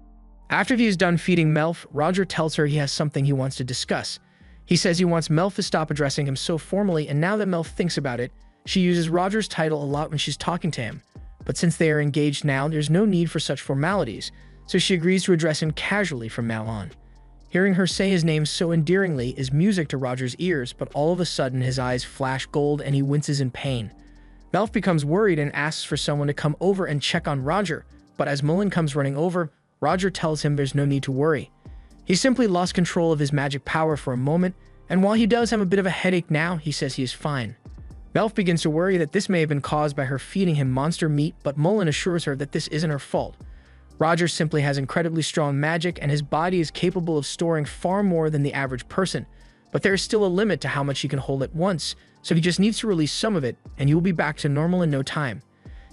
After he is done feeding Melf, Roger tells her he has something he wants to discuss. He says he wants Melf to stop addressing him so formally, and now that Melf thinks about it, she uses Roger's title a lot when she's talking to him. But since they are engaged now, there's no need for such formalities, so she agrees to address him casually from now on. Hearing her say his name so endearingly is music to Roger's ears, but all of a sudden his eyes flash gold and he winces in pain. Melf becomes worried and asks for someone to come over and check on Roger, but as Mullen comes running over, Roger tells him there's no need to worry. He simply lost control of his magic power for a moment, and while he does have a bit of a headache now, he says he is fine. Melf begins to worry that this may have been caused by her feeding him monster meat, but Mullen assures her that this isn't her fault. Roger simply has incredibly strong magic, and his body is capable of storing far more than the average person, but there is still a limit to how much he can hold at once, so he just needs to release some of it, and he will be back to normal in no time.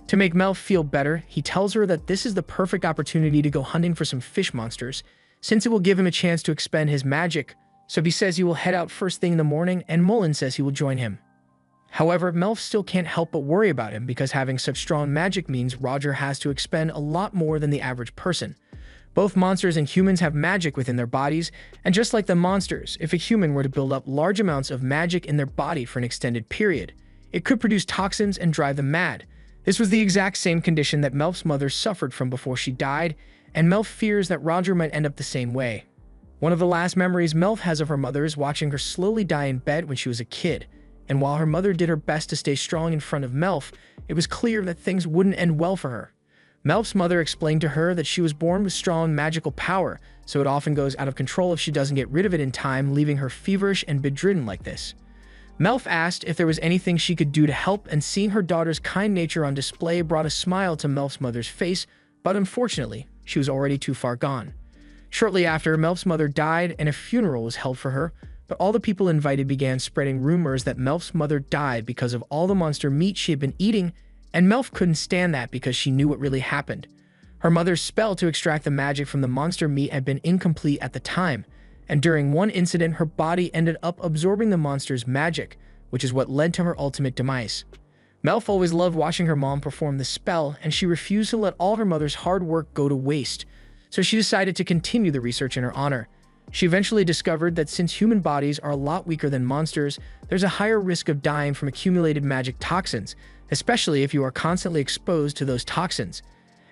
To make Melf feel better, he tells her that this is the perfect opportunity to go hunting for some fish monsters, since it will give him a chance to expend his magic, so he says he will head out first thing in the morning, and Mullen says he will join him. However, Melf still can't help but worry about him because having such strong magic means Roger has to expend a lot more than the average person. Both monsters and humans have magic within their bodies, and just like the monsters, if a human were to build up large amounts of magic in their body for an extended period, it could produce toxins and drive them mad. This was the exact same condition that Melf's mother suffered from before she died, and Melf fears that Roger might end up the same way. One of the last memories Melf has of her mother is watching her slowly die in bed when she was a kid, and while her mother did her best to stay strong in front of Melf, it was clear that things wouldn't end well for her. Melf's mother explained to her that she was born with strong magical power, so it often goes out of control if she doesn't get rid of it in time, leaving her feverish and bedridden like this. Melf asked if there was anything she could do to help, and seeing her daughter's kind nature on display brought a smile to Melf's mother's face, but unfortunately, she was already too far gone. Shortly after, Melf's mother died and a funeral was held for her, but all the people invited began spreading rumors that Melf's mother died because of all the monster meat she had been eating, and Melf couldn't stand that because she knew what really happened. Her mother's spell to extract the magic from the monster meat had been incomplete at the time, and during one incident her body ended up absorbing the monster's magic, which is what led to her ultimate demise. Melf always loved watching her mom perform the spell, and she refused to let all her mother's hard work go to waste, so she decided to continue the research in her honor. She eventually discovered that since human bodies are a lot weaker than monsters, there's a higher risk of dying from accumulated magic toxins, especially if you are constantly exposed to those toxins.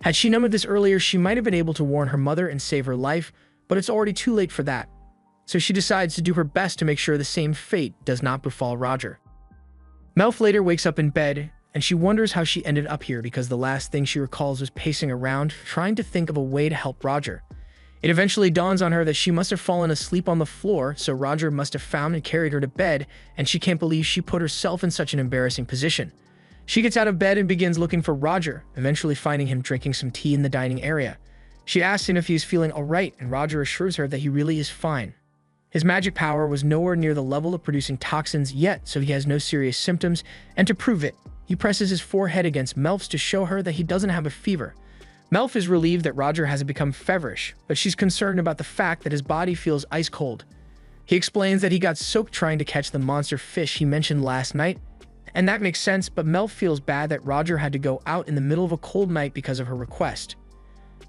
Had she known of this earlier, she might have been able to warn her mother and save her life, but it's already too late for that. So she decides to do her best to make sure the same fate does not befall Roger. Melf later wakes up in bed, and she wonders how she ended up here because the last thing she recalls was pacing around, trying to think of a way to help Roger. It eventually dawns on her that she must have fallen asleep on the floor, so Roger must have found and carried her to bed, and she can't believe she put herself in such an embarrassing position. She gets out of bed and begins looking for Roger, eventually finding him drinking some tea in the dining area. She asks him if he is feeling alright, and Roger assures her that he really is fine. His magic power was nowhere near the level of producing toxins yet, so he has no serious symptoms, and to prove it, he presses his forehead against Melf's to show her that he doesn't have a fever. Melf is relieved that Roger hasn't become feverish, but she's concerned about the fact that his body feels ice cold. He explains that he got soaked trying to catch the monster fish he mentioned last night, and that makes sense, but Melf feels bad that Roger had to go out in the middle of a cold night because of her request.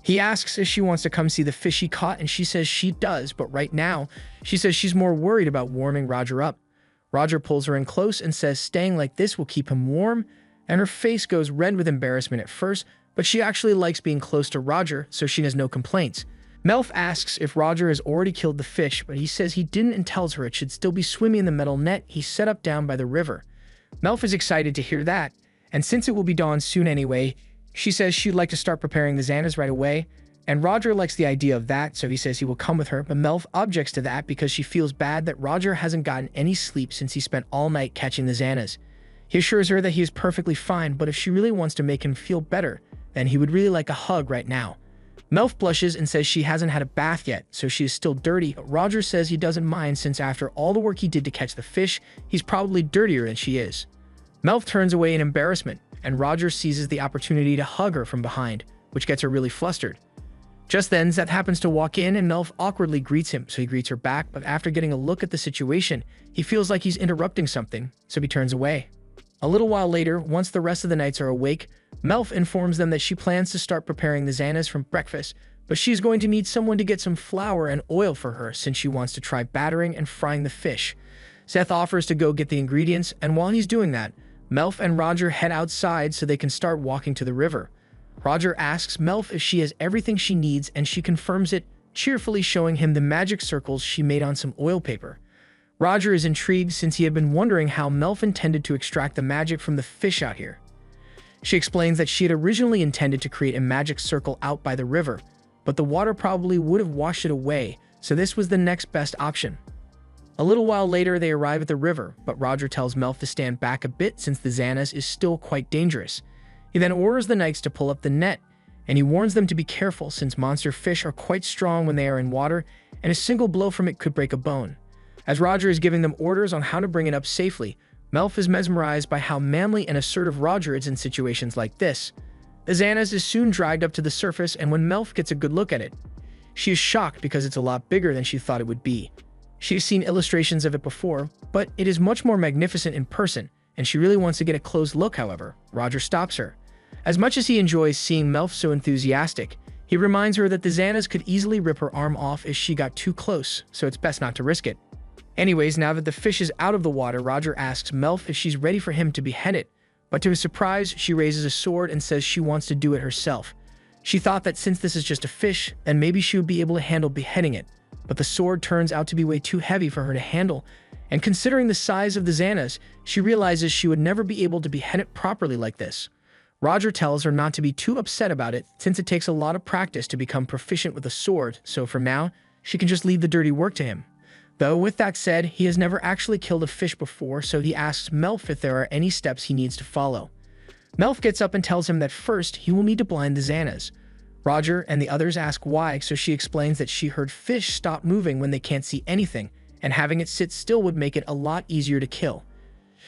He asks if she wants to come see the fish he caught, and she says she does, but right now, she says she's more worried about warming Roger up. Roger pulls her in close and says staying like this will keep him warm, and her face goes red with embarrassment at first, but she actually likes being close to Roger, so she has no complaints. Melf asks if Roger has already killed the fish, but he says he didn't and tells her it should still be swimming in the metal net he set up down by the river. Melf is excited to hear that, and since it will be dawn soon anyway, she says she'd like to start preparing the Xanas right away, and Roger likes the idea of that, so he says he will come with her, but Melf objects to that because she feels bad that Roger hasn't gotten any sleep since he spent all night catching the Xanas. He assures her that he is perfectly fine, but if she really wants to make him feel better, then he would really like a hug right now. Melf blushes and says she hasn't had a bath yet, so she is still dirty, but Roger says he doesn't mind since after all the work he did to catch the fish, he's probably dirtier than she is. Melf turns away in embarrassment, and Roger seizes the opportunity to hug her from behind, which gets her really flustered. Just then, Zeth happens to walk in and Melf awkwardly greets him, so he greets her back, but after getting a look at the situation, he feels like he's interrupting something, so he turns away. A little while later, once the rest of the knights are awake, Melf informs them that she plans to start preparing the Xanas from breakfast, but she's going to need someone to get some flour and oil for her since she wants to try battering and frying the fish. Zeth offers to go get the ingredients, and while he's doing that, Melf and Roger head outside so they can start walking to the river. Roger asks Melf if she has everything she needs, and she confirms it, cheerfully showing him the magic circles she made on some oil paper. Roger is intrigued since he had been wondering how Melf intended to extract the magic from the fish out here. She explains that she had originally intended to create a magic circle out by the river, but the water probably would have washed it away, so this was the next best option. A little while later, they arrive at the river, but Roger tells Melf to stand back a bit since the Xanas is still quite dangerous. He then orders the knights to pull up the net, and he warns them to be careful since monster fish are quite strong when they are in water, and a single blow from it could break a bone. As Roger is giving them orders on how to bring it up safely, Melf is mesmerized by how manly and assertive Roger is in situations like this. The Xanas is soon dragged up to the surface, and when Melf gets a good look at it, she is shocked because it's a lot bigger than she thought it would be. She has seen illustrations of it before, but it is much more magnificent in person, and she really wants to get a close look. However, Roger stops her. As much as he enjoys seeing Melf so enthusiastic, he reminds her that the Xanas could easily rip her arm off if she got too close, so it's best not to risk it. Anyways, now that the fish is out of the water, Roger asks Melf if she's ready for him to behead it, but to his surprise, she raises a sword and says she wants to do it herself. She thought that since this is just a fish, then maybe she would be able to handle beheading it, but the sword turns out to be way too heavy for her to handle, and considering the size of the Xanas, she realizes she would never be able to behead it properly like this. Roger tells her not to be too upset about it, since it takes a lot of practice to become proficient with a sword, so for now, she can just leave the dirty work to him. Though, with that said, he has never actually killed a fish before, so he asks Melf if there are any steps he needs to follow. Melf gets up and tells him that first, he will need to blind the Xanas. Roger and the others ask why, so she explains that she heard fish stop moving when they can't see anything, and having it sit still would make it a lot easier to kill.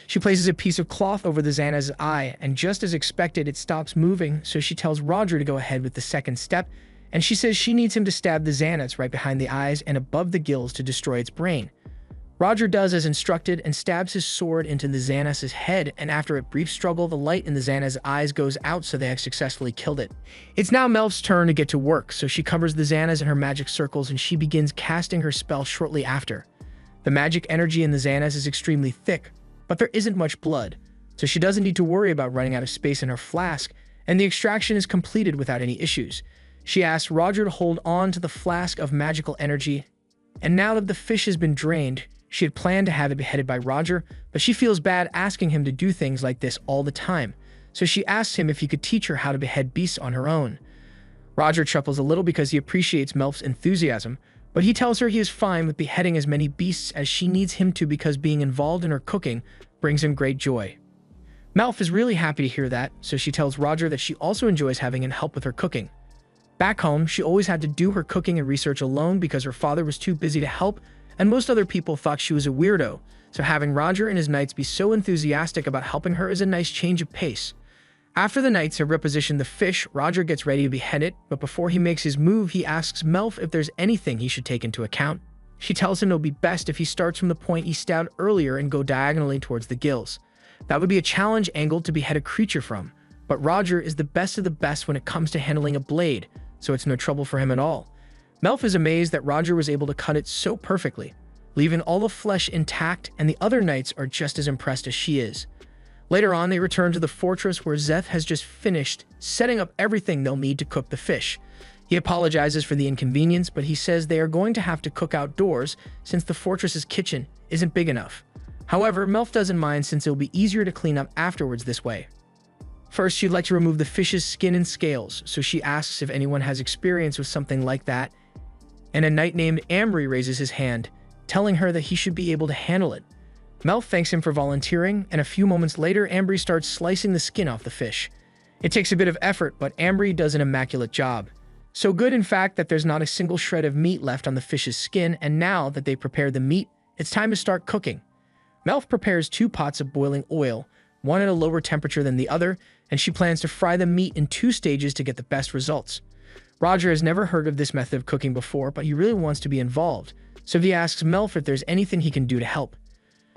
She places a piece of cloth over the Xana's eye, and just as expected, it stops moving, so she tells Roger to go ahead with the second step, and she says she needs him to stab the Xanas right behind the eyes and above the gills to destroy its brain. Roger does as instructed and stabs his sword into the Xanas' head, and after a brief struggle, the light in the Xanas' eyes goes out, so they have successfully killed it. It's now Melf's turn to get to work, so she covers the Xanas in her magic circles and she begins casting her spell shortly after. The magic energy in the Xanas is extremely thick, but there isn't much blood. so she doesn't need to worry about running out of space in her flask, and the extraction is completed without any issues. She asks Roger to hold on to the flask of magical energy, and now that the fish has been drained, she had planned to have it beheaded by Roger, but she feels bad asking him to do things like this all the time, so she asks him if he could teach her how to behead beasts on her own. Roger chuckles a little because he appreciates Melf's enthusiasm, but he tells her he is fine with beheading as many beasts as she needs him to because being involved in her cooking brings him great joy. Melf is really happy to hear that, so she tells Roger that she also enjoys having him help with her cooking. Back home, she always had to do her cooking and research alone because her father was too busy to help, and most other people thought she was a weirdo, so having Roger and his knights be so enthusiastic about helping her is a nice change of pace. After the knights have repositioned the fish, Roger gets ready to behead it, but before he makes his move, he asks Melf if there's anything he should take into account. She tells him it'll be best if he starts from the point he stabbed earlier and go diagonally towards the gills. That would be a challenge angle to behead a creature from, but Roger is the best of the best when it comes to handling a blade, so it's no trouble for him at all. Melf is amazed that Roger was able to cut it so perfectly, leaving all the flesh intact, and the other knights are just as impressed as she is. Later on, they return to the fortress where Zeth has just finished setting up everything they'll need to cook the fish. He apologizes for the inconvenience, but he says they are going to have to cook outdoors since the fortress's kitchen isn't big enough. However, Melf doesn't mind since it'll be easier to clean up afterwards this way. First, she'd like to remove the fish's skin and scales, so she asks if anyone has experience with something like that, and a knight named Ambry raises his hand, telling her that he should be able to handle it. Melf thanks him for volunteering, and a few moments later, Ambry starts slicing the skin off the fish. It takes a bit of effort, but Ambry does an immaculate job. So good, in fact, that there's not a single shred of meat left on the fish's skin, and now that they prepared the meat, it's time to start cooking. Melf prepares 2 pots of boiling oil, one at a lower temperature than the other, and she plans to fry the meat in 2 stages to get the best results. Roger has never heard of this method of cooking before, but he really wants to be involved, so he asks Melf if there's anything he can do to help.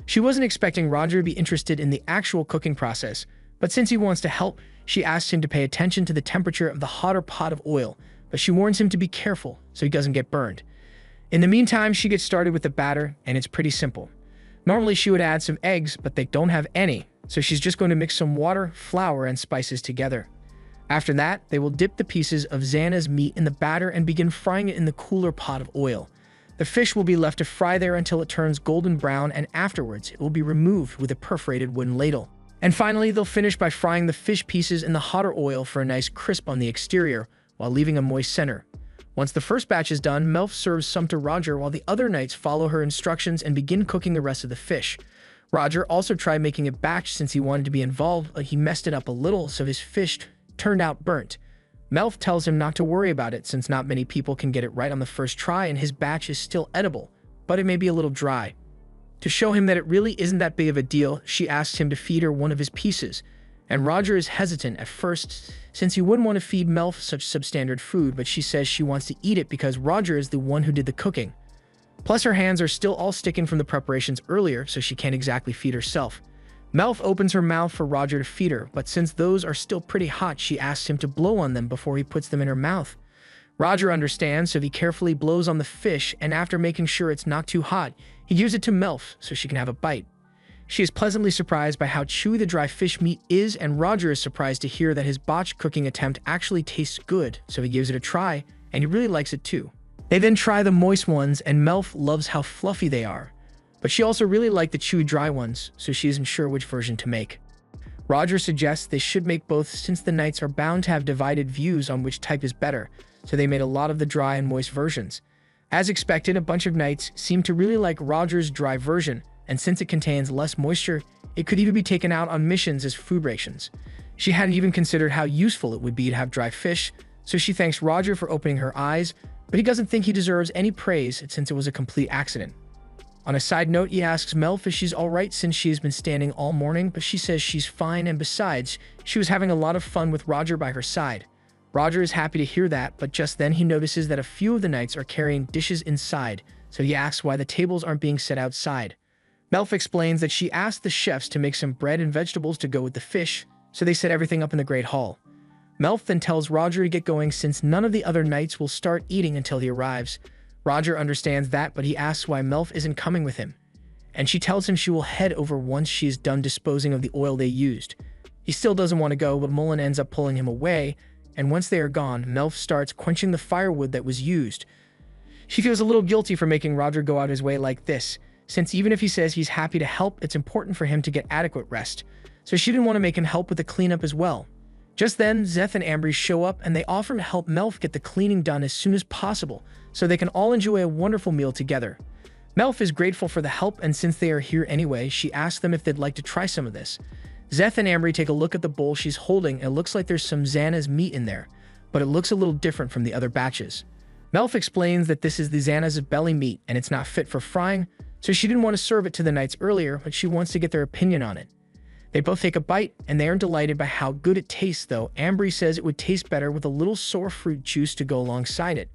She wasn't expecting Roger to be interested in the actual cooking process, but since he wants to help, she asks him to pay attention to the temperature of the hotter pot of oil, but she warns him to be careful so he doesn't get burned. In the meantime, she gets started with the batter, and it's pretty simple. Normally she would add some eggs, but they don't have any, so she's just going to mix some water, flour, and spices together. After that, they will dip the pieces of Xana's meat in the batter and begin frying it in the cooler pot of oil. The fish will be left to fry there until it turns golden brown, and afterwards it will be removed with a perforated wooden ladle. And finally, they'll finish by frying the fish pieces in the hotter oil for a nice crisp on the exterior, while leaving a moist center. Once the first batch is done, Melf serves some to Roger while the other knights follow her instructions and begin cooking the rest of the fish. Roger also tried making a batch since he wanted to be involved, but he messed it up a little, so his fish turned out burnt. Melf tells him not to worry about it since not many people can get it right on the first try and his batch is still edible, but it may be a little dry. To show him that it really isn't that big of a deal, she asks him to feed her one of his pieces, and Roger is hesitant at first since he wouldn't want to feed Melf such substandard food, but she says she wants to eat it because Roger is the one who did the cooking. Plus her hands are still all sticking from the preparations earlier, so she can't exactly feed herself. Melf opens her mouth for Roger to feed her, but since those are still pretty hot, she asks him to blow on them before he puts them in her mouth. Roger understands, so he carefully blows on the fish, and after making sure it's not too hot, he gives it to Melf so she can have a bite. She is pleasantly surprised by how chewy the dry fish meat is, and Roger is surprised to hear that his botched cooking attempt actually tastes good, so he gives it a try, and he really likes it too. They then try the moist ones, and Melf loves how fluffy they are. But she also really liked the chewy dry ones, so she isn't sure which version to make. Roger suggests they should make both since the knights are bound to have divided views on which type is better, so they made a lot of the dry and moist versions. As expected, a bunch of knights seem to really like Roger's dry version, and since it contains less moisture, it could even be taken out on missions as food rations. She hadn't even considered how useful it would be to have dry fish, so she thanks Roger for opening her eyes, but he doesn't think he deserves any praise since it was a complete accident. On a side note, he asks Melf if she's alright since she has been standing all morning, but she says she's fine, and besides, she was having a lot of fun with Roger by her side. Roger is happy to hear that, but just then he notices that a few of the knights are carrying dishes inside, so he asks why the tables aren't being set outside. Melf explains that she asked the chefs to make some bread and vegetables to go with the fish, so they set everything up in the Great Hall. Melf then tells Roger to get going since none of the other knights will start eating until he arrives. Roger understands that, but he asks why Melf isn't coming with him. and she tells him she will head over once she is done disposing of the oil they used. He still doesn't want to go, but Mullen ends up pulling him away, and once they are gone, Melf starts quenching the firewood that was used. She feels a little guilty for making Roger go out his way like this, since even if he says he's happy to help, it's important for him to get adequate rest, so she didn't want to make him help with the cleanup as well. Just then, Zeth and Ambry show up and they offer to help Melf get the cleaning done as soon as possible, so they can all enjoy a wonderful meal together. Melf is grateful for the help, and since they are here anyway, she asks them if they'd like to try some of this. Zeth and Ambry take a look at the bowl she's holding, and it looks like there's some Xana's meat in there, but it looks a little different from the other batches. Melf explains that this is the Xana's belly meat and it's not fit for frying, so she didn't want to serve it to the knights earlier, but she wants to get their opinion on it. They both take a bite, and they aren't delighted by how good it tastes, though Ambry says it would taste better with a little sour fruit juice to go alongside it.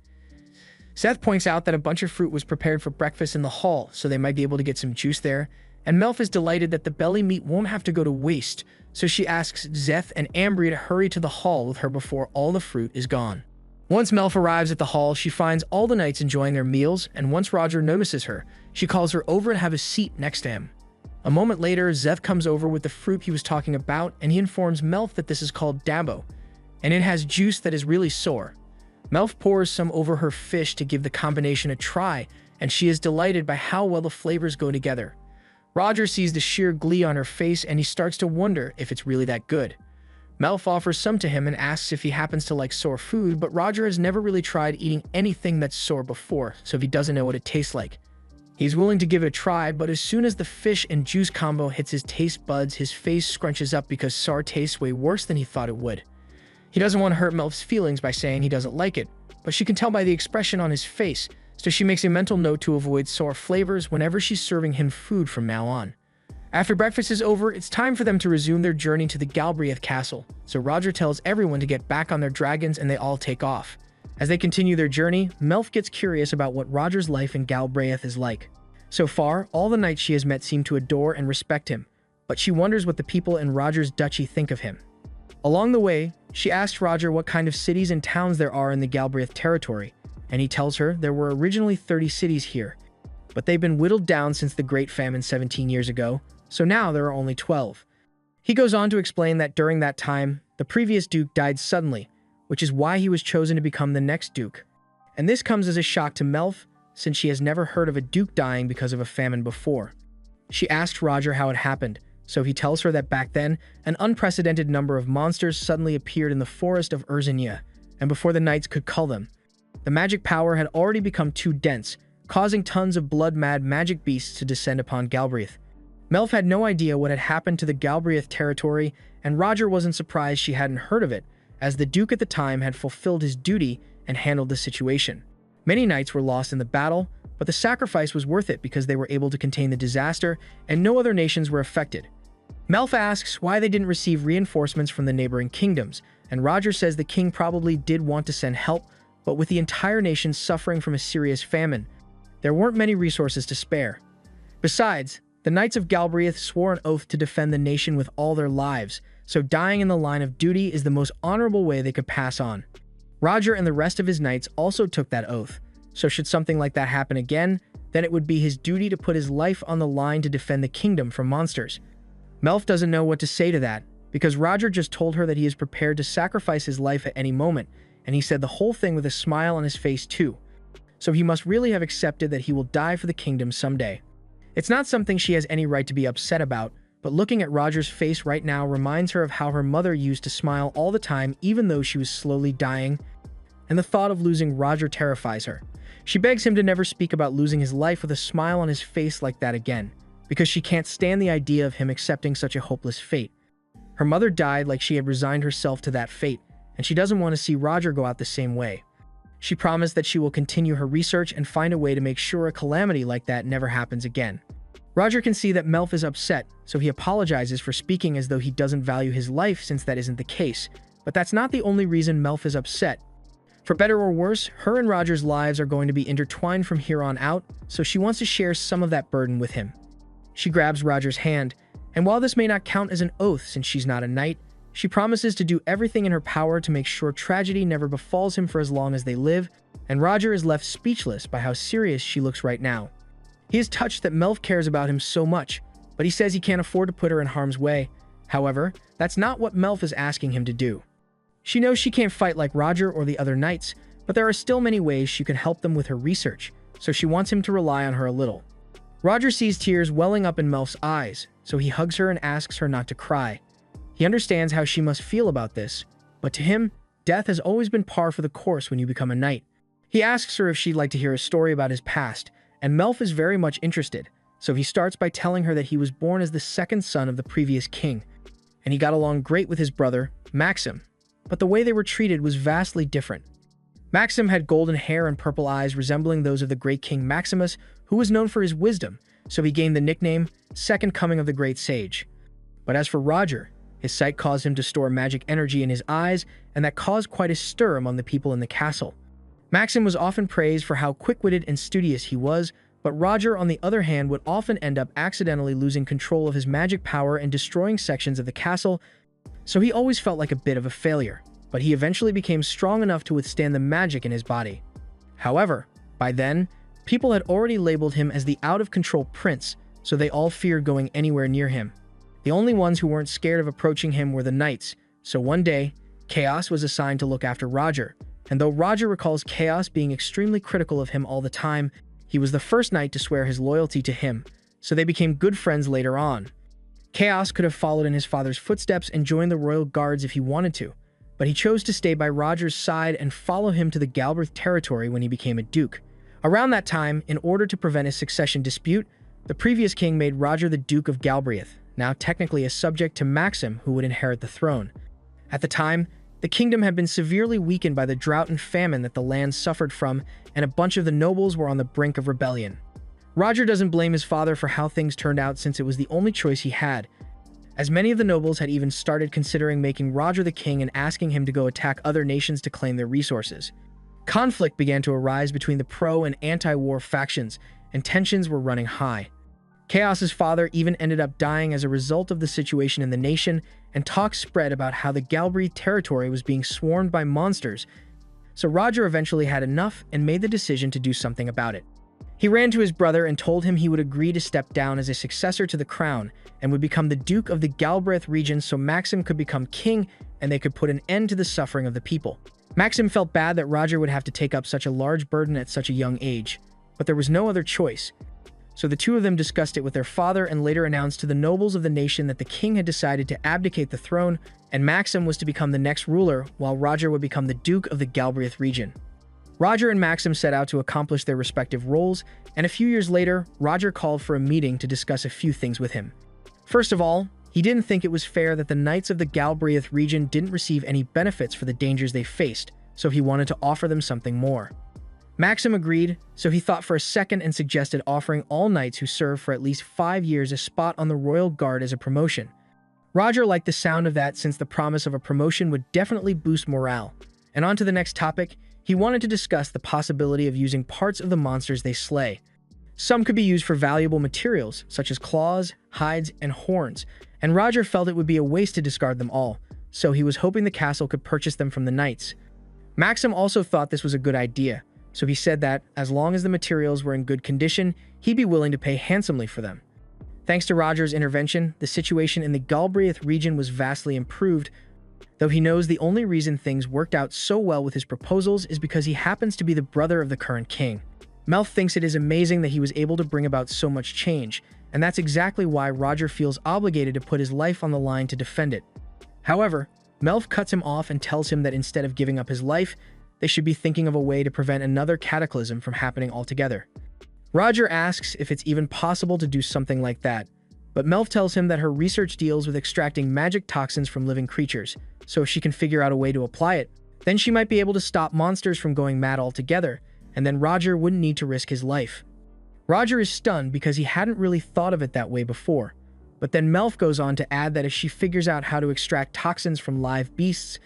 Seth points out that a bunch of fruit was prepared for breakfast in the hall, so they might be able to get some juice there, and Melf is delighted that the belly meat won't have to go to waste, so she asks Zeth and Ambry to hurry to the hall with her before all the fruit is gone. Once Melf arrives at the hall, she finds all the knights enjoying their meals, and once Roger notices her, she calls her over and have a seat next to him. A moment later, Zeth comes over with the fruit he was talking about, and he informs Melf that this is called dabo, and it has juice that is really sour. Melf pours some over her fish to give the combination a try, and she is delighted by how well the flavors go together. Roger sees the sheer glee on her face, and he starts to wonder if it's really that good. Melf offers some to him and asks if he happens to like sour food, but Roger has never really tried eating anything that's sour before, so he doesn't know what it tastes like. He's willing to give it a try, but as soon as the fish and juice combo hits his taste buds, his face scrunches up because sour tastes way worse than he thought it would. He doesn't want to hurt Melf's feelings by saying he doesn't like it, but she can tell by the expression on his face, so she makes a mental note to avoid sour flavors whenever she's serving him food from now on. After breakfast is over, it's time for them to resume their journey to the Galbraith castle, so Roger tells everyone to get back on their dragons and they all take off. As they continue their journey, Melf gets curious about what Roger's life in Galbraith is like. So far, all the knights she has met seem to adore and respect him, but she wonders what the people in Roger's duchy think of him. Along the way, she asks Roger what kind of cities and towns there are in the Galbraith territory, and he tells her there were originally 30 cities here, but they've been whittled down since the Great Famine 17 years ago, so now there are only 12. He goes on to explain that during that time, the previous duke died suddenly, which is why he was chosen to become the next duke. And this comes as a shock to Melf, since she has never heard of a duke dying because of a famine before. She asks Roger how it happened, so he tells her that back then, an unprecedented number of monsters suddenly appeared in the forest of Urzinia, and before the knights could cull them, the magic power had already become too dense, causing tons of blood-mad magic beasts to descend upon Galbraith. Melf had no idea what had happened to the Galbraith territory, and Roger wasn't surprised she hadn't heard of it, as the Duke at the time had fulfilled his duty and handled the situation. Many knights were lost in the battle, but the sacrifice was worth it because they were able to contain the disaster, and no other nations were affected. Melf asks why they didn't receive reinforcements from the neighboring kingdoms, and Roger says the king probably did want to send help, but with the entire nation suffering from a serious famine, there weren't many resources to spare. Besides, the Knights of Galbraith swore an oath to defend the nation with all their lives, so dying in the line of duty is the most honorable way they could pass on. Roger and the rest of his knights also took that oath, so should something like that happen again, then it would be his duty to put his life on the line to defend the kingdom from monsters. Melf doesn't know what to say to that, because Roger just told her that he is prepared to sacrifice his life at any moment, and he said the whole thing with a smile on his face too. So he must really have accepted that he will die for the kingdom someday. It's not something she has any right to be upset about, but looking at Roger's face right now reminds her of how her mother used to smile all the time even though she was slowly dying, and the thought of losing Roger terrifies her. She begs him to never speak about losing his life with a smile on his face like that again, because she can't stand the idea of him accepting such a hopeless fate. Her mother died like she had resigned herself to that fate, and she doesn't want to see Roger go out the same way. She promised that she will continue her research and find a way to make sure a calamity like that never happens again. Roger can see that Melf is upset, so he apologizes for speaking as though he doesn't value his life since that isn't the case, but that's not the only reason Melf is upset. For better or worse, her and Roger's lives are going to be intertwined from here on out, so she wants to share some of that burden with him. She grabs Roger's hand, and while this may not count as an oath since she's not a knight, she promises to do everything in her power to make sure tragedy never befalls him for as long as they live, and Roger is left speechless by how serious she looks right now. He is touched that Melf cares about him so much, but he says he can't afford to put her in harm's way. However, that's not what Melf is asking him to do. She knows she can't fight like Roger or the other knights, but there are still many ways she can help them with her research, so she wants him to rely on her a little. Roger sees tears welling up in Melf's eyes, so he hugs her and asks her not to cry. He understands how she must feel about this, but to him, death has always been par for the course when you become a knight. He asks her if she'd like to hear a story about his past, and Melf is very much interested, so he starts by telling her that he was born as the second son of the previous king, and he got along great with his brother, Maxim, but the way they were treated was vastly different. Maxim had golden hair and purple eyes resembling those of the great King Maximus, who was known for his wisdom, so he gained the nickname Second Coming of the Great Sage. But as for Roger, his sight caused him to store magic energy in his eyes, and that caused quite a stir among the people in the castle. Maxim was often praised for how quick-witted and studious he was, but Roger, on the other hand, would often end up accidentally losing control of his magic power and destroying sections of the castle, so he always felt like a bit of a failure, but he eventually became strong enough to withstand the magic in his body. However, by then, people had already labeled him as the out-of-control prince, so they all feared going anywhere near him. The only ones who weren't scared of approaching him were the knights, so one day, Chaos was assigned to look after Roger, and though Roger recalls Chaos being extremely critical of him all the time, he was the first knight to swear his loyalty to him, so they became good friends later on. Chaos could have followed in his father's footsteps and joined the royal guards if he wanted to, but he chose to stay by Roger's side and follow him to the Galbraith territory when he became a duke. Around that time, in order to prevent a succession dispute, the previous king made Roger the Duke of Galbraith, now technically a subject to Maxim who would inherit the throne. At the time, the kingdom had been severely weakened by the drought and famine that the land suffered from, and a bunch of the nobles were on the brink of rebellion. Roger doesn't blame his father for how things turned out since it was the only choice he had, as many of the nobles had even started considering making Roger the king and asking him to go attack other nations to claim their resources. Conflict began to arise between the pro- and anti-war factions, and tensions were running high. Chaos's father even ended up dying as a result of the situation in the nation, and talk spread about how the Galbraith territory was being swarmed by monsters, so Roger eventually had enough and made the decision to do something about it. He ran to his brother and told him he would agree to step down as a successor to the crown and would become the Duke of the Galbraith region so Maxim could become king and they could put an end to the suffering of the people. Maxim felt bad that Roger would have to take up such a large burden at such a young age, but there was no other choice. So the two of them discussed it with their father and later announced to the nobles of the nation that the king had decided to abdicate the throne and Maxim was to become the next ruler while Roger would become the Duke of the Galbraith region. Roger and Maxim set out to accomplish their respective roles, and a few years later, Roger called for a meeting to discuss a few things with him. First of all, he didn't think it was fair that the knights of the Galbraith region didn't receive any benefits for the dangers they faced, so he wanted to offer them something more. Maxim agreed, so he thought for a second and suggested offering all knights who serve for at least 5 years a spot on the royal guard as a promotion. Roger liked the sound of that since the promise of a promotion would definitely boost morale. And on to the next topic, he wanted to discuss the possibility of using parts of the monsters they slay. Some could be used for valuable materials, such as claws, hides, and horns, and Roger felt it would be a waste to discard them all, so he was hoping the castle could purchase them from the knights. Maxim also thought this was a good idea, so he said that, as long as the materials were in good condition, he'd be willing to pay handsomely for them. Thanks to Roger's intervention, the situation in the Galbraith region was vastly improved, though he knows the only reason things worked out so well with his proposals is because he happens to be the brother of the current king. Melf thinks it is amazing that he was able to bring about so much change, and that's exactly why Roger feels obligated to put his life on the line to defend it. However, Melf cuts him off and tells him that instead of giving up his life, they should be thinking of a way to prevent another cataclysm from happening altogether. Roger asks if it's even possible to do something like that, but Melf tells him that her research deals with extracting magic toxins from living creatures, so if she can figure out a way to apply it, then she might be able to stop monsters from going mad altogether, and then Roger wouldn't need to risk his life. Roger is stunned because he hadn't really thought of it that way before, but then Melf goes on to add that if she figures out how to extract toxins from live beasts,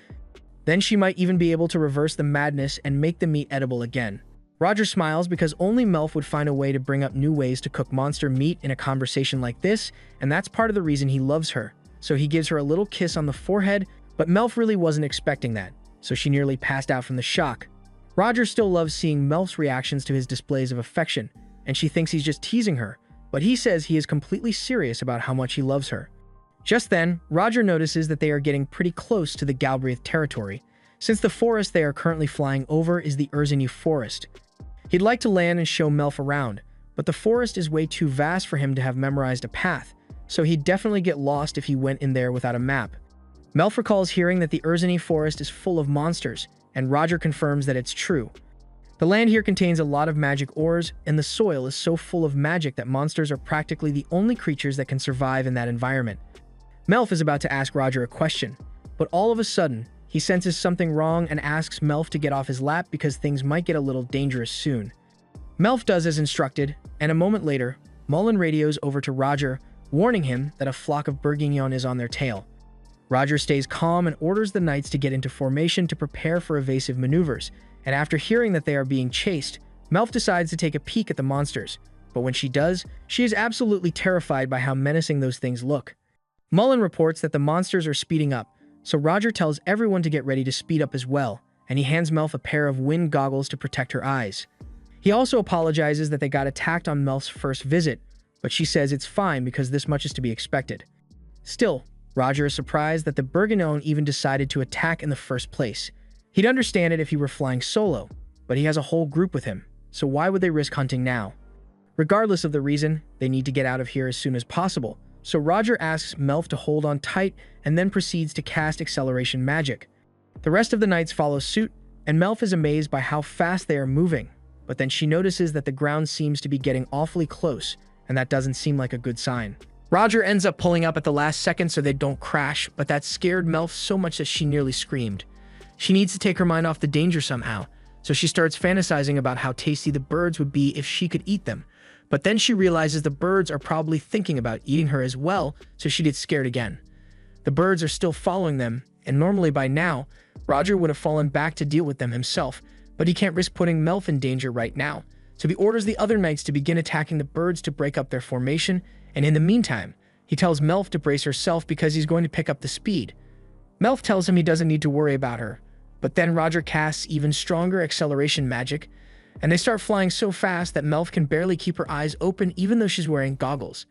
then she might even be able to reverse the madness and make the meat edible again. Roger smiles because only Melf would find a way to bring up new ways to cook monster meat in a conversation like this, and that's part of the reason he loves her. So he gives her a little kiss on the forehead, but Melf really wasn't expecting that, so she nearly passed out from the shock. Roger still loves seeing Melf's reactions to his displays of affection, and she thinks he's just teasing her, but he says he is completely serious about how much he loves her. Just then, Roger notices that they are getting pretty close to the Galbraith territory, since the forest they are currently flying over is the Urzinu forest. He'd like to land and show Melf around, but the forest is way too vast for him to have memorized a path, so he'd definitely get lost if he went in there without a map. Melf recalls hearing that the Urzinu forest is full of monsters, and Roger confirms that it's true. The land here contains a lot of magic ores, and the soil is so full of magic that monsters are practically the only creatures that can survive in that environment. Melf is about to ask Roger a question, but all of a sudden, he senses something wrong and asks Melf to get off his lap because things might get a little dangerous soon. Melf does as instructed, and a moment later, Mullen radios over to Roger, warning him that a flock of Bourguignon is on their tail. Roger stays calm and orders the knights to get into formation to prepare for evasive maneuvers, and after hearing that they are being chased, Melf decides to take a peek at the monsters, but when she does, she is absolutely terrified by how menacing those things look. Mullen reports that the monsters are speeding up, so Roger tells everyone to get ready to speed up as well, and he hands Melf a pair of wind goggles to protect her eyes. He also apologizes that they got attacked on Melf's first visit, but she says it's fine because this much is to be expected. Still, Roger is surprised that the Bourguignon even decided to attack in the first place. He'd understand it if he were flying solo, but he has a whole group with him, so why would they risk hunting now? Regardless of the reason, they need to get out of here as soon as possible, so Roger asks Melf to hold on tight and then proceeds to cast acceleration magic. The rest of the knights follow suit, and Melf is amazed by how fast they are moving, but then she notices that the ground seems to be getting awfully close, and that doesn't seem like a good sign. Roger ends up pulling up at the last second so they don't crash, but that scared Melf so much that she nearly screamed. She needs to take her mind off the danger somehow, so she starts fantasizing about how tasty the birds would be if she could eat them. But then she realizes the birds are probably thinking about eating her as well, so she gets scared again. The birds are still following them, and normally by now, Roger would have fallen back to deal with them himself, but he can't risk putting Melf in danger right now, so he orders the other knights to begin attacking the birds to break up their formation, and in the meantime, he tells Melf to brace herself because he's going to pick up the speed. Melf tells him he doesn't need to worry about her, but then Roger casts even stronger acceleration magic, and they start flying so fast that Melf can barely keep her eyes open even though she's wearing goggles.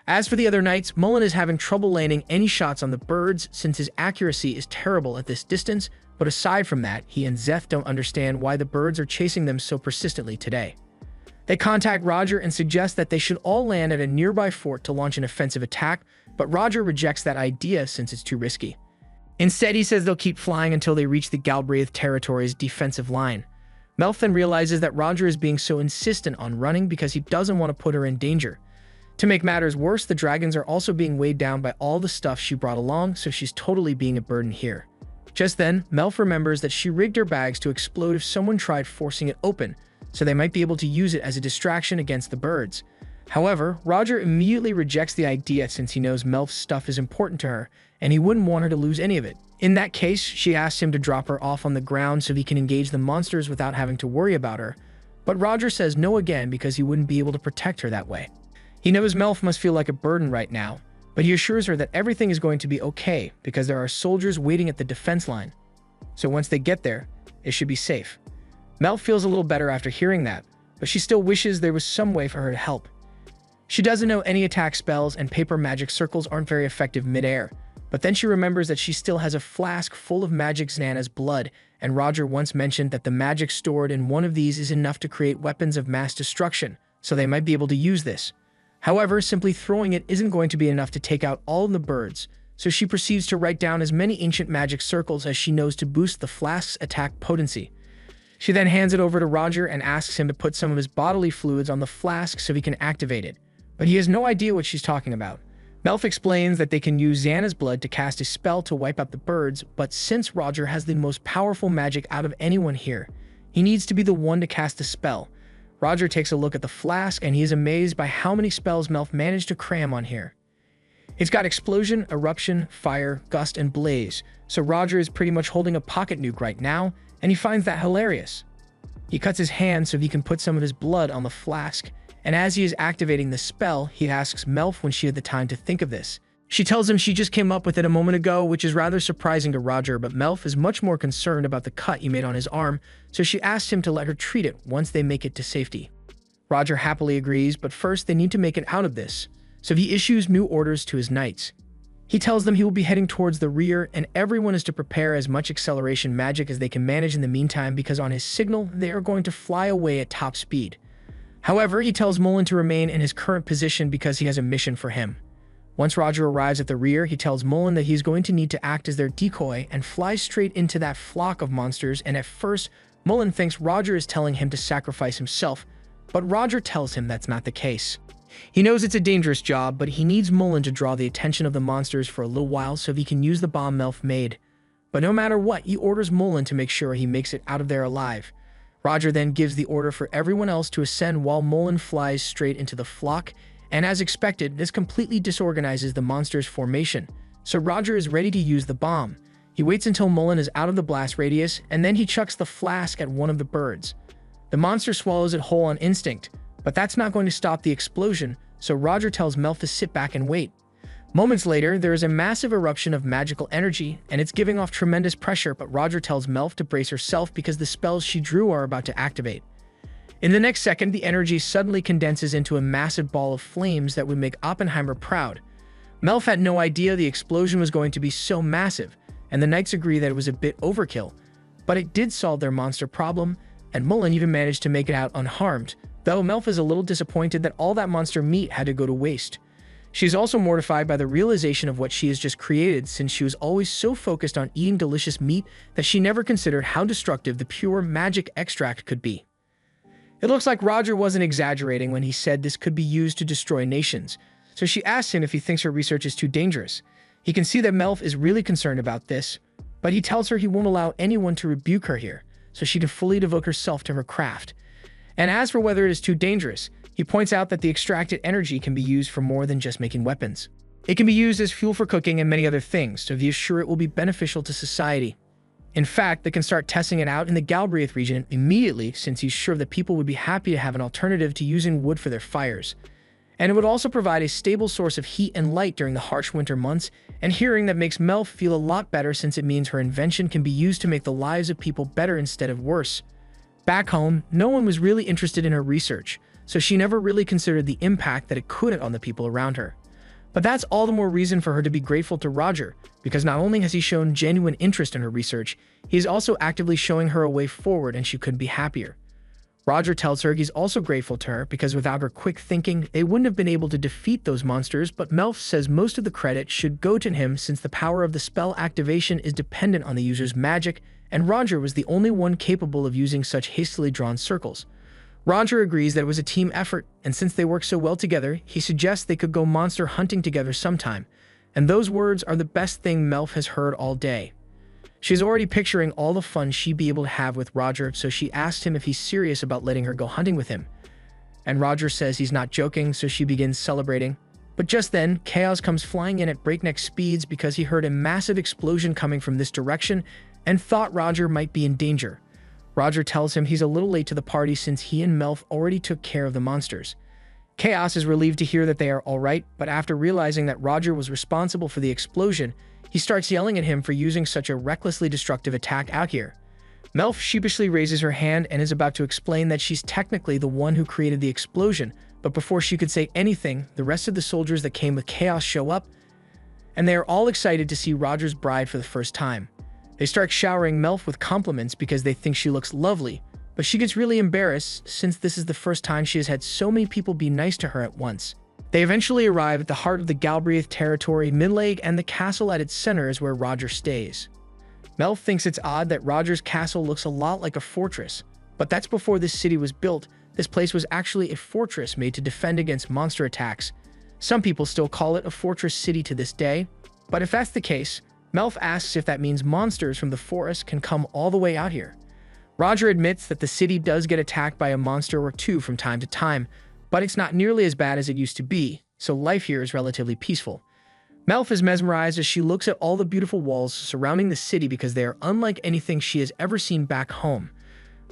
As for the other knights, Mullen is having trouble landing any shots on the birds since his accuracy is terrible at this distance, but aside from that, he and Zeth don't understand why the birds are chasing them so persistently today. They contact Roger and suggest that they should all land at a nearby fort to launch an offensive attack, but Roger rejects that idea since it's too risky. Instead, he says they'll keep flying until they reach the Galbraith territory's defensive line. Melf then realizes that Roger is being so insistent on running because he doesn't want to put her in danger. To make matters worse, the dragons are also being weighed down by all the stuff she brought along, so she's totally being a burden here. Just then, Melf remembers that she rigged her bags to explode if someone tried forcing it open, so they might be able to use it as a distraction against the birds. However, Roger immediately rejects the idea since he knows Melf's stuff is important to her, and he wouldn't want her to lose any of it. In that case, she asks him to drop her off on the ground so he can engage the monsters without having to worry about her, but Roger says no again because he wouldn't be able to protect her that way. He knows Melf must feel like a burden right now, but he assures her that everything is going to be okay because there are soldiers waiting at the defense line. So once they get there, it should be safe. Melf feels a little better after hearing that, but she still wishes there was some way for her to help. She doesn't know any attack spells and paper magic circles aren't very effective mid-air, but then she remembers that she still has a flask full of magic Xana's blood, and Roger once mentioned that the magic stored in one of these is enough to create weapons of mass destruction, so they might be able to use this. However, simply throwing it isn't going to be enough to take out all of the birds, so she proceeds to write down as many ancient magic circles as she knows to boost the flask's attack potency. She then hands it over to Roger and asks him to put some of his bodily fluids on the flask so he can activate it, but he has no idea what she's talking about. Melf explains that they can use Xana's blood to cast a spell to wipe out the birds, but since Roger has the most powerful magic out of anyone here, he needs to be the one to cast the spell. Roger takes a look at the flask and he is amazed by how many spells Melf managed to cram on here. It's got explosion, eruption, fire, gust, and blaze, so Roger is pretty much holding a pocket nuke right now, and he finds that hilarious. He cuts his hand so he can put some of his blood on the flask, and as he is activating the spell, he asks Melf when she had the time to think of this. She tells him she just came up with it a moment ago, which is rather surprising to Roger, but Melf is much more concerned about the cut he made on his arm, so she asks him to let her treat it once they make it to safety. Roger happily agrees, but first they need to make it out of this, so he issues new orders to his knights. He tells them he will be heading towards the rear and everyone is to prepare as much acceleration magic as they can manage in the meantime because on his signal, they are going to fly away at top speed. However, he tells Mullen to remain in his current position because he has a mission for him. Once Roger arrives at the rear, he tells Mullen that he's going to need to act as their decoy and fly straight into that flock of monsters, and at first, Mullen thinks Roger is telling him to sacrifice himself, but Roger tells him that's not the case. He knows it's a dangerous job, but he needs Mullen to draw the attention of the monsters for a little while so he can use the bomb Melf made. But no matter what, he orders Mullen to make sure he makes it out of there alive. Roger then gives the order for everyone else to ascend while Mullen flies straight into the flock, and as expected, this completely disorganizes the monsters' formation, so Roger is ready to use the bomb. He waits until Mullen is out of the blast radius, and then he chucks the flask at one of the birds. The monster swallows it whole on instinct, but that's not going to stop the explosion, so Roger tells Melf to sit back and wait. Moments later, there is a massive eruption of magical energy, and it's giving off tremendous pressure, but Roger tells Melf to brace herself because the spells she drew are about to activate. In the next second, the energy suddenly condenses into a massive ball of flames that would make Oppenheimer proud. Melf had no idea the explosion was going to be so massive, and the knights agree that it was a bit overkill, but it did solve their monster problem, and Mullen even managed to make it out unharmed, though Melf is a little disappointed that all that monster meat had to go to waste. She's also mortified by the realization of what she has just created, since she was always so focused on eating delicious meat that she never considered how destructive the pure magic extract could be. It looks like Roger wasn't exaggerating when he said this could be used to destroy nations, so she asks him if he thinks her research is too dangerous. He can see that Melf is really concerned about this, but he tells her he won't allow anyone to rebuke her here, so she can fully devote herself to her craft. And as for whether it is too dangerous, he points out that the extracted energy can be used for more than just making weapons. It can be used as fuel for cooking and many other things, so he is sure it will be beneficial to society. In fact, they can start testing it out in the Galbraith region immediately, since he's sure that people would be happy to have an alternative to using wood for their fires. And it would also provide a stable source of heat and light during the harsh winter months, and hearing that makes Melf feel a lot better since it means her invention can be used to make the lives of people better instead of worse. Back home, no one was really interested in her research, so she never really considered the impact that it could have on the people around her. But that's all the more reason for her to be grateful to Roger, because not only has he shown genuine interest in her research, he is also actively showing her a way forward, and she couldn't be happier. Roger tells her he's also grateful to her because without her quick thinking, they wouldn't have been able to defeat those monsters, but Melf says most of the credit should go to him since the power of the spell activation is dependent on the user's magic, and Roger was the only one capable of using such hastily drawn circles. Roger agrees that it was a team effort, and since they work so well together, he suggests they could go monster hunting together sometime, and those words are the best thing Melf has heard all day. She's already picturing all the fun she'd be able to have with Roger, so she asks him if he's serious about letting her go hunting with him. And Roger says he's not joking, so she begins celebrating. But just then, Chaos comes flying in at breakneck speeds because he heard a massive explosion coming from this direction and thought Roger might be in danger. Roger tells him he's a little late to the party since he and Melf already took care of the monsters. Chaos is relieved to hear that they are alright, but after realizing that Roger was responsible for the explosion, he starts yelling at him for using such a recklessly destructive attack out here. Melf sheepishly raises her hand and is about to explain that she's technically the one who created the explosion, but before she could say anything, the rest of the soldiers that came with Chaos show up, and they are all excited to see Roger's bride for the first time. They start showering Melf with compliments because they think she looks lovely, but she gets really embarrassed since this is the first time she has had so many people be nice to her at once. They eventually arrive at the heart of the Galbraith territory, Midlake, and the castle at its center is where Roger stays. Melf thinks it's odd that Roger's castle looks a lot like a fortress, but that's before this city was built. This place was actually a fortress made to defend against monster attacks. Some people still call it a fortress city to this day, but if that's the case, Melf asks if that means monsters from the forest can come all the way out here. Roger admits that the city does get attacked by a monster or two from time to time, but it's not nearly as bad as it used to be, so life here is relatively peaceful. Melf is mesmerized as she looks at all the beautiful walls surrounding the city because they are unlike anything she has ever seen back home.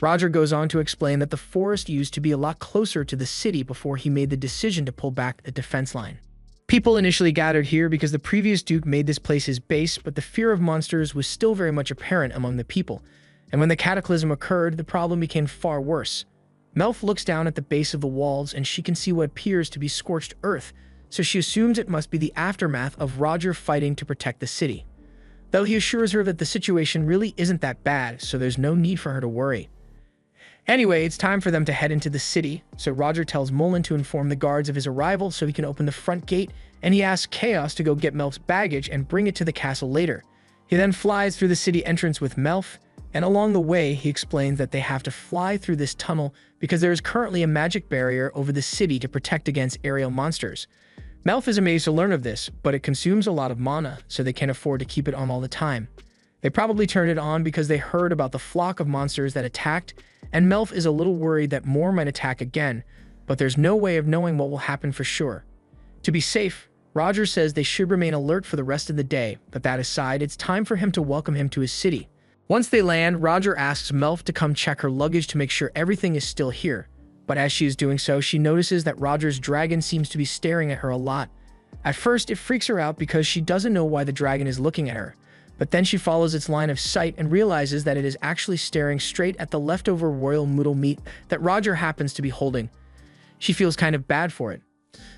Roger goes on to explain that the forest used to be a lot closer to the city before he made the decision to pull back the defense line. People initially gathered here because the previous Duke made this place his base, but the fear of monsters was still very much apparent among the people, and when the cataclysm occurred, the problem became far worse. Melf looks down at the base of the walls and she can see what appears to be scorched earth, so she assumes it must be the aftermath of Roger fighting to protect the city. Though he assures her that the situation really isn't that bad, so there's no need for her to worry. Anyway, it's time for them to head into the city, so Roger tells Mullen to inform the guards of his arrival so he can open the front gate, and he asks Chaos to go get Melf's baggage and bring it to the castle later. He then flies through the city entrance with Melf, and along the way, he explains that they have to fly through this tunnel because there is currently a magic barrier over the city to protect against aerial monsters. Melf is amazed to learn of this, but it consumes a lot of mana, so they can't afford to keep it on all the time. They probably turned it on because they heard about the flock of monsters that attacked, and Melf is a little worried that more might attack again, but there's no way of knowing what will happen for sure. To be safe, Roger says they should remain alert for the rest of the day, but that aside, it's time for him to welcome him to his city. Once they land, Roger asks Melf to come check her luggage to make sure everything is still here. But as she is doing so, she notices that Roger's dragon seems to be staring at her a lot. At first, it freaks her out because she doesn't know why the dragon is looking at her. But then she follows its line of sight and realizes that it is actually staring straight at the leftover royal noodle meat that Roger happens to be holding. She feels kind of bad for it.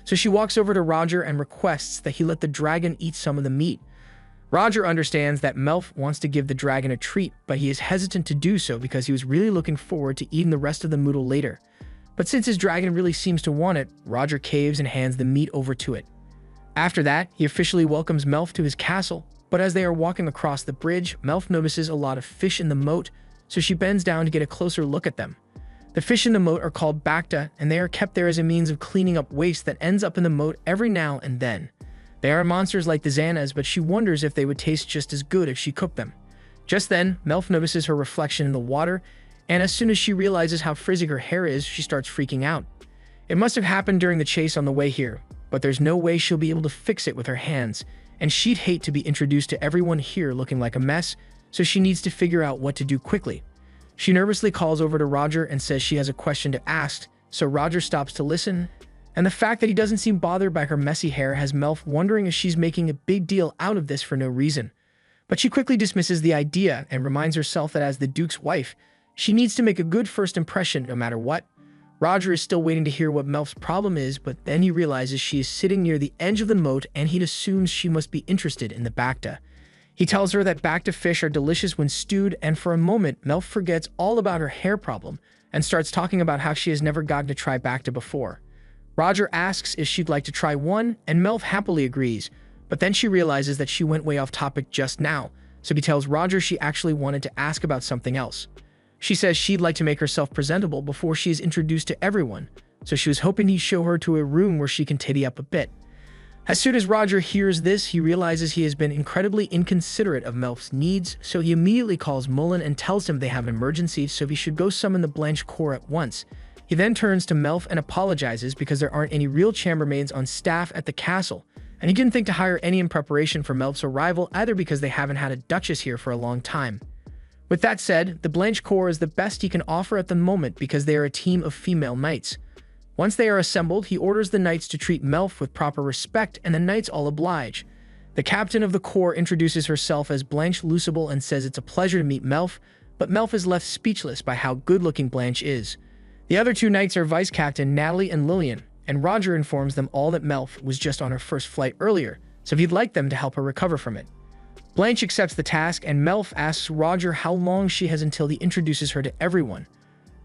So she walks over to Roger and requests that he let the dragon eat some of the meat. Roger understands that Melf wants to give the dragon a treat, but he is hesitant to do so because he was really looking forward to eating the rest of the noodle later. But since his dragon really seems to want it, Roger caves and hands the meat over to it. After that, he officially welcomes Melf to his castle, but as they are walking across the bridge, Melf notices a lot of fish in the moat, so she bends down to get a closer look at them. The fish in the moat are called Bacta, and they are kept there as a means of cleaning up waste that ends up in the moat every now and then. They are monsters like the Xanas, but she wonders if they would taste just as good if she cooked them. Just then, Melf notices her reflection in the water, and as soon as she realizes how frizzy her hair is, she starts freaking out. It must have happened during the chase on the way here, but there's no way she'll be able to fix it with her hands, and she'd hate to be introduced to everyone here looking like a mess, so she needs to figure out what to do quickly. She nervously calls over to Roger and says she has a question to ask, so Roger stops to listen, and the fact that he doesn't seem bothered by her messy hair has Melf wondering if she's making a big deal out of this for no reason. But she quickly dismisses the idea and reminds herself that as the Duke's wife, she needs to make a good first impression no matter what. Roger is still waiting to hear what Melf's problem is, but then he realizes she is sitting near the edge of the moat and he assumes she must be interested in the Bacta. He tells her that Bacta fish are delicious when stewed, and for a moment, Melf forgets all about her hair problem and starts talking about how she has never gotten to try Bacta before. Roger asks if she'd like to try one, and Melf happily agrees, but then she realizes that she went way off topic just now, so he tells Roger she actually wanted to ask about something else. She says she'd like to make herself presentable before she is introduced to everyone, so she was hoping he'd show her to a room where she can titty up a bit. As soon as Roger hears this, he realizes he has been incredibly inconsiderate of Melf's needs, so he immediately calls Mullen and tells him they have an emergency, so he should go summon the Blanche Corps at once. He then turns to Melf and apologizes because there aren't any real chambermaids on staff at the castle, and he didn't think to hire any in preparation for Melf's arrival either because they haven't had a duchess here for a long time. With that said, the Blanche Corps is the best he can offer at the moment because they are a team of female knights. Once they are assembled, he orders the knights to treat Melf with proper respect, and the knights all oblige. The captain of the corps introduces herself as Blanche Lucible and says it's a pleasure to meet Melf, but Melf is left speechless by how good-looking Blanche is. The other two knights are Vice Captain Natalie and Lillian, and Roger informs them all that Melf was just on her first flight earlier, so he'd like them to help her recover from it. Blanche accepts the task, and Melf asks Roger how long she has until he introduces her to everyone.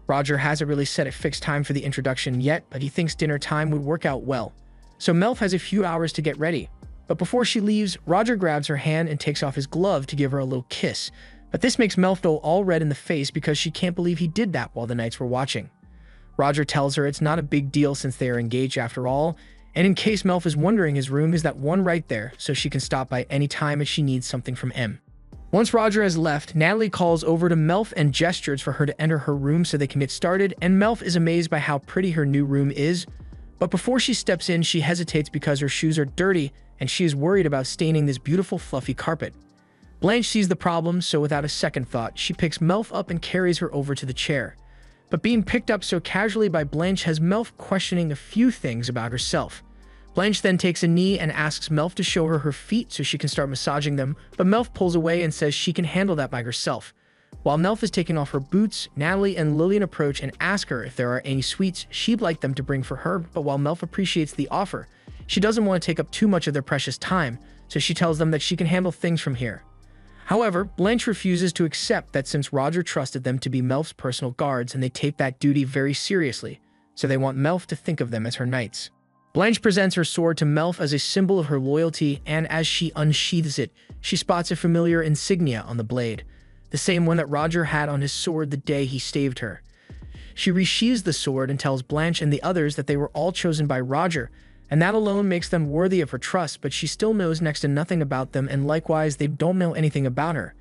Roger hasn't really set a fixed time for the introduction yet, but he thinks dinner time would work out well. So Melf has a few hours to get ready. But before she leaves, Roger grabs her hand and takes off his glove to give her a little kiss. But this makes Melf go all red in the face because she can't believe he did that while the knights were watching. Roger tells her it's not a big deal since they are engaged after all, and in case Melf is wondering, his room is that one right there, so she can stop by any time if she needs something from him. Once Roger has left, Natalie calls over to Melf and gestures for her to enter her room so they can get started, and Melf is amazed by how pretty her new room is. But before she steps in, she hesitates because her shoes are dirty, and she is worried about staining this beautiful fluffy carpet. Blanche sees the problem, so without a second thought, she picks Melf up and carries her over to the chair. But being picked up so casually by Blanche has Melf questioning a few things about herself. Blanche then takes a knee and asks Melf to show her her feet so she can start massaging them, but Melf pulls away and says she can handle that by herself. While Melf is taking off her boots, Natalie and Lillian approach and ask her if there are any sweets she'd like them to bring for her, but while Melf appreciates the offer, she doesn't want to take up too much of their precious time, so she tells them that she can handle things from here. However, Blanche refuses to accept that since Roger trusted them to be Melf's personal guards and they take that duty very seriously, so they want Melf to think of them as her knights. Blanche presents her sword to Melf as a symbol of her loyalty, and as she unsheathes it, she spots a familiar insignia on the blade, the same one that Roger had on his sword the day he saved her. She resheathes the sword and tells Blanche and the others that they were all chosen by Roger, and that alone makes them worthy of her trust, but she still knows next to nothing about them, and likewise they don't know anything about her.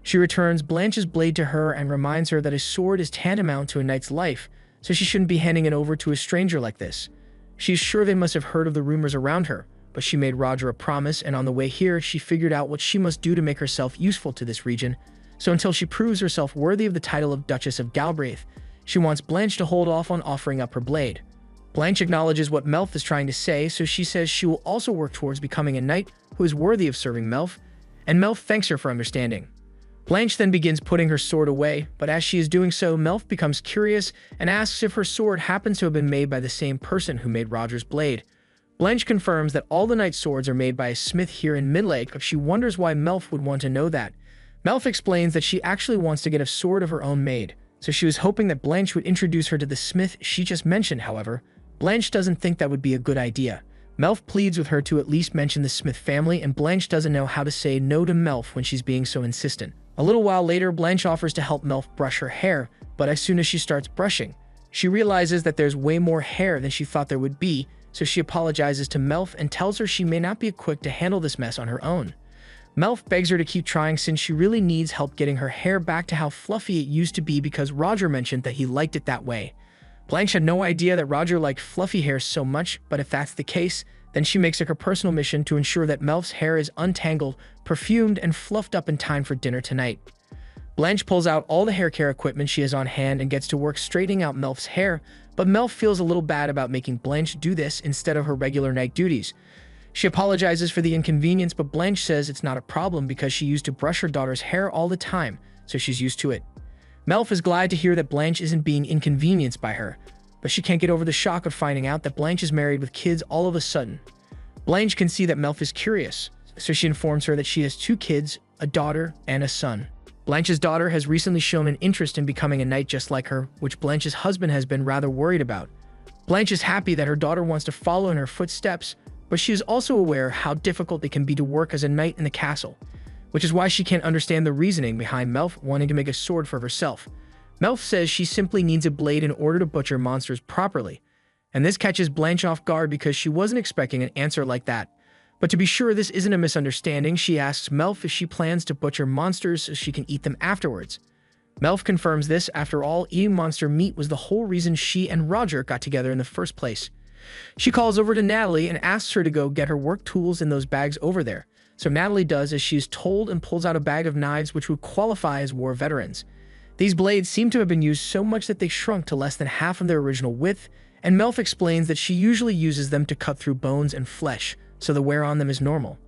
She returns Blanche's blade to her and reminds her that a sword is tantamount to a knight's life, so she shouldn't be handing it over to a stranger like this. She's sure they must have heard of the rumors around her, but she made Roger a promise, and on the way here she figured out what she must do to make herself useful to this region. So until she proves herself worthy of the title of Duchess of Galbraith, she wants Blanche to hold off on offering up her blade. Blanche acknowledges what Melf is trying to say, so she says she will also work towards becoming a knight who is worthy of serving Melf, and Melf thanks her for understanding. Blanche then begins putting her sword away, but as she is doing so, Melf becomes curious and asks if her sword happens to have been made by the same person who made Roger's blade. Blanche confirms that all the knight swords are made by a smith here in Midlake, but she wonders why Melf would want to know that. Melf explains that she actually wants to get a sword of her own made, so she was hoping that Blanche would introduce her to the smith she just mentioned. However, Blanche doesn't think that would be a good idea. Melf pleads with her to at least mention the Smith family, and Blanche doesn't know how to say no to Melf when she's being so insistent. A little while later, Blanche offers to help Melf brush her hair, but as soon as she starts brushing, she realizes that there's way more hair than she thought there would be, so she apologizes to Melf and tells her she may not be equipped to handle this mess on her own. Melf begs her to keep trying since she really needs help getting her hair back to how fluffy it used to be because Roger mentioned that he liked it that way. Blanche had no idea that Roger liked fluffy hair so much, but if that's the case, then she makes it her personal mission to ensure that Melf's hair is untangled, perfumed, and fluffed up in time for dinner tonight. Blanche pulls out all the hair care equipment she has on hand and gets to work straightening out Melf's hair, but Melf feels a little bad about making Blanche do this instead of her regular night duties. She apologizes for the inconvenience, but Blanche says it's not a problem because she used to brush her daughter's hair all the time, so she's used to it. Melf is glad to hear that Blanche isn't being inconvenienced by her, but she can't get over the shock of finding out that Blanche is married with kids all of a sudden. Blanche can see that Melf is curious, so she informs her that she has 2 kids, a daughter and a son. Blanche's daughter has recently shown an interest in becoming a knight just like her, which Blanche's husband has been rather worried about. Blanche is happy that her daughter wants to follow in her footsteps, but she is also aware how difficult it can be to work as a knight in the castle, which is why she can't understand the reasoning behind Melf wanting to make a sword for herself. Melf says she simply needs a blade in order to butcher monsters properly, and this catches Blanche off guard because she wasn't expecting an answer like that. But to be sure this isn't a misunderstanding, she asks Melf if she plans to butcher monsters so she can eat them afterwards. Melf confirms this. After all, eating monster meat was the whole reason she and Roger got together in the first place. She calls over to Natalie and asks her to go get her work tools in those bags over there. So Natalie does as she is told and pulls out a bag of knives which would qualify as war veterans. These blades seem to have been used so much that they shrunk to less than half of their original width, and Melf explains that she usually uses them to cut through bones and flesh, so the wear on them is normal.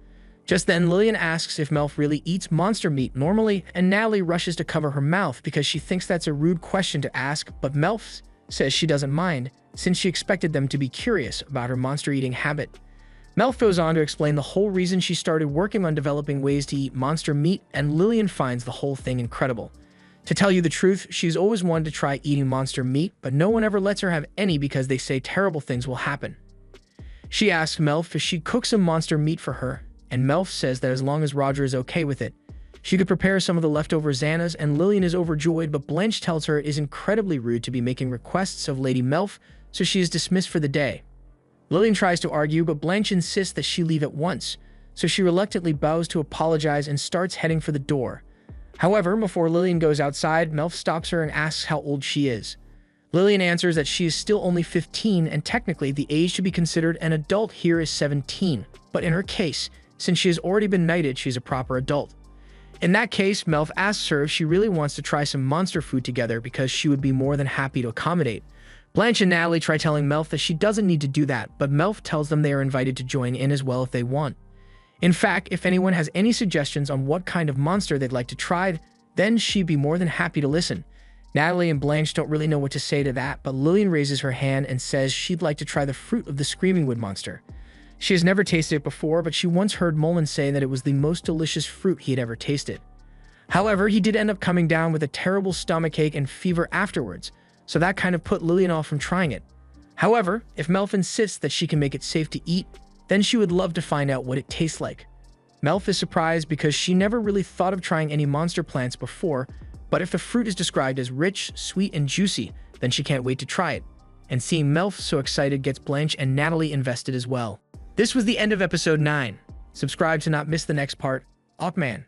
Just then, Lillian asks if Melf really eats monster meat normally, and Natalie rushes to cover her mouth because she thinks that's a rude question to ask, but Melf says she doesn't mind, since she expected them to be curious about her monster-eating habit. Melf goes on to explain the whole reason she started working on developing ways to eat monster meat, and Lillian finds the whole thing incredible. To tell you the truth, she's always wanted to try eating monster meat, but no one ever lets her have any because they say terrible things will happen. She asks Melf if she'd cook some monster meat for her, and Melf says that as long as Roger is okay with it, she could prepare some of the leftover Xanas, and Lillian is overjoyed, but Blanche tells her it is incredibly rude to be making requests of Lady Melf, so she is dismissed for the day. Lillian tries to argue, but Blanche insists that she leave at once, so she reluctantly bows to apologize and starts heading for the door. However, before Lillian goes outside, Melf stops her and asks how old she is. Lillian answers that she is still only 15, and technically the age to be considered an adult here is 17, but in her case, since she has already been knighted, she's a proper adult. In that case, Melf asks her if she really wants to try some monster food together because she would be more than happy to accommodate. Blanche and Natalie try telling Melf that she doesn't need to do that, but Melf tells them they are invited to join in as well if they want. In fact, if anyone has any suggestions on what kind of monster they'd like to try, then she'd be more than happy to listen. Natalie and Blanche don't really know what to say to that, but Lillian raises her hand and says she'd like to try the fruit of the screaming wood monster. She has never tasted it before, but she once heard Mullen say that it was the most delicious fruit he had ever tasted. However, he did end up coming down with a terrible stomachache and fever afterwards, so that kind of put Lillian off from trying it. However, if Melf insists that she can make it safe to eat, then she would love to find out what it tastes like. Melf is surprised because she never really thought of trying any monster plants before, but if the fruit is described as rich, sweet, and juicy, then she can't wait to try it. And seeing Melf so excited gets Blanche and Natalie invested as well. This was the end of episode 9. Subscribe to not miss the next part. Aukman.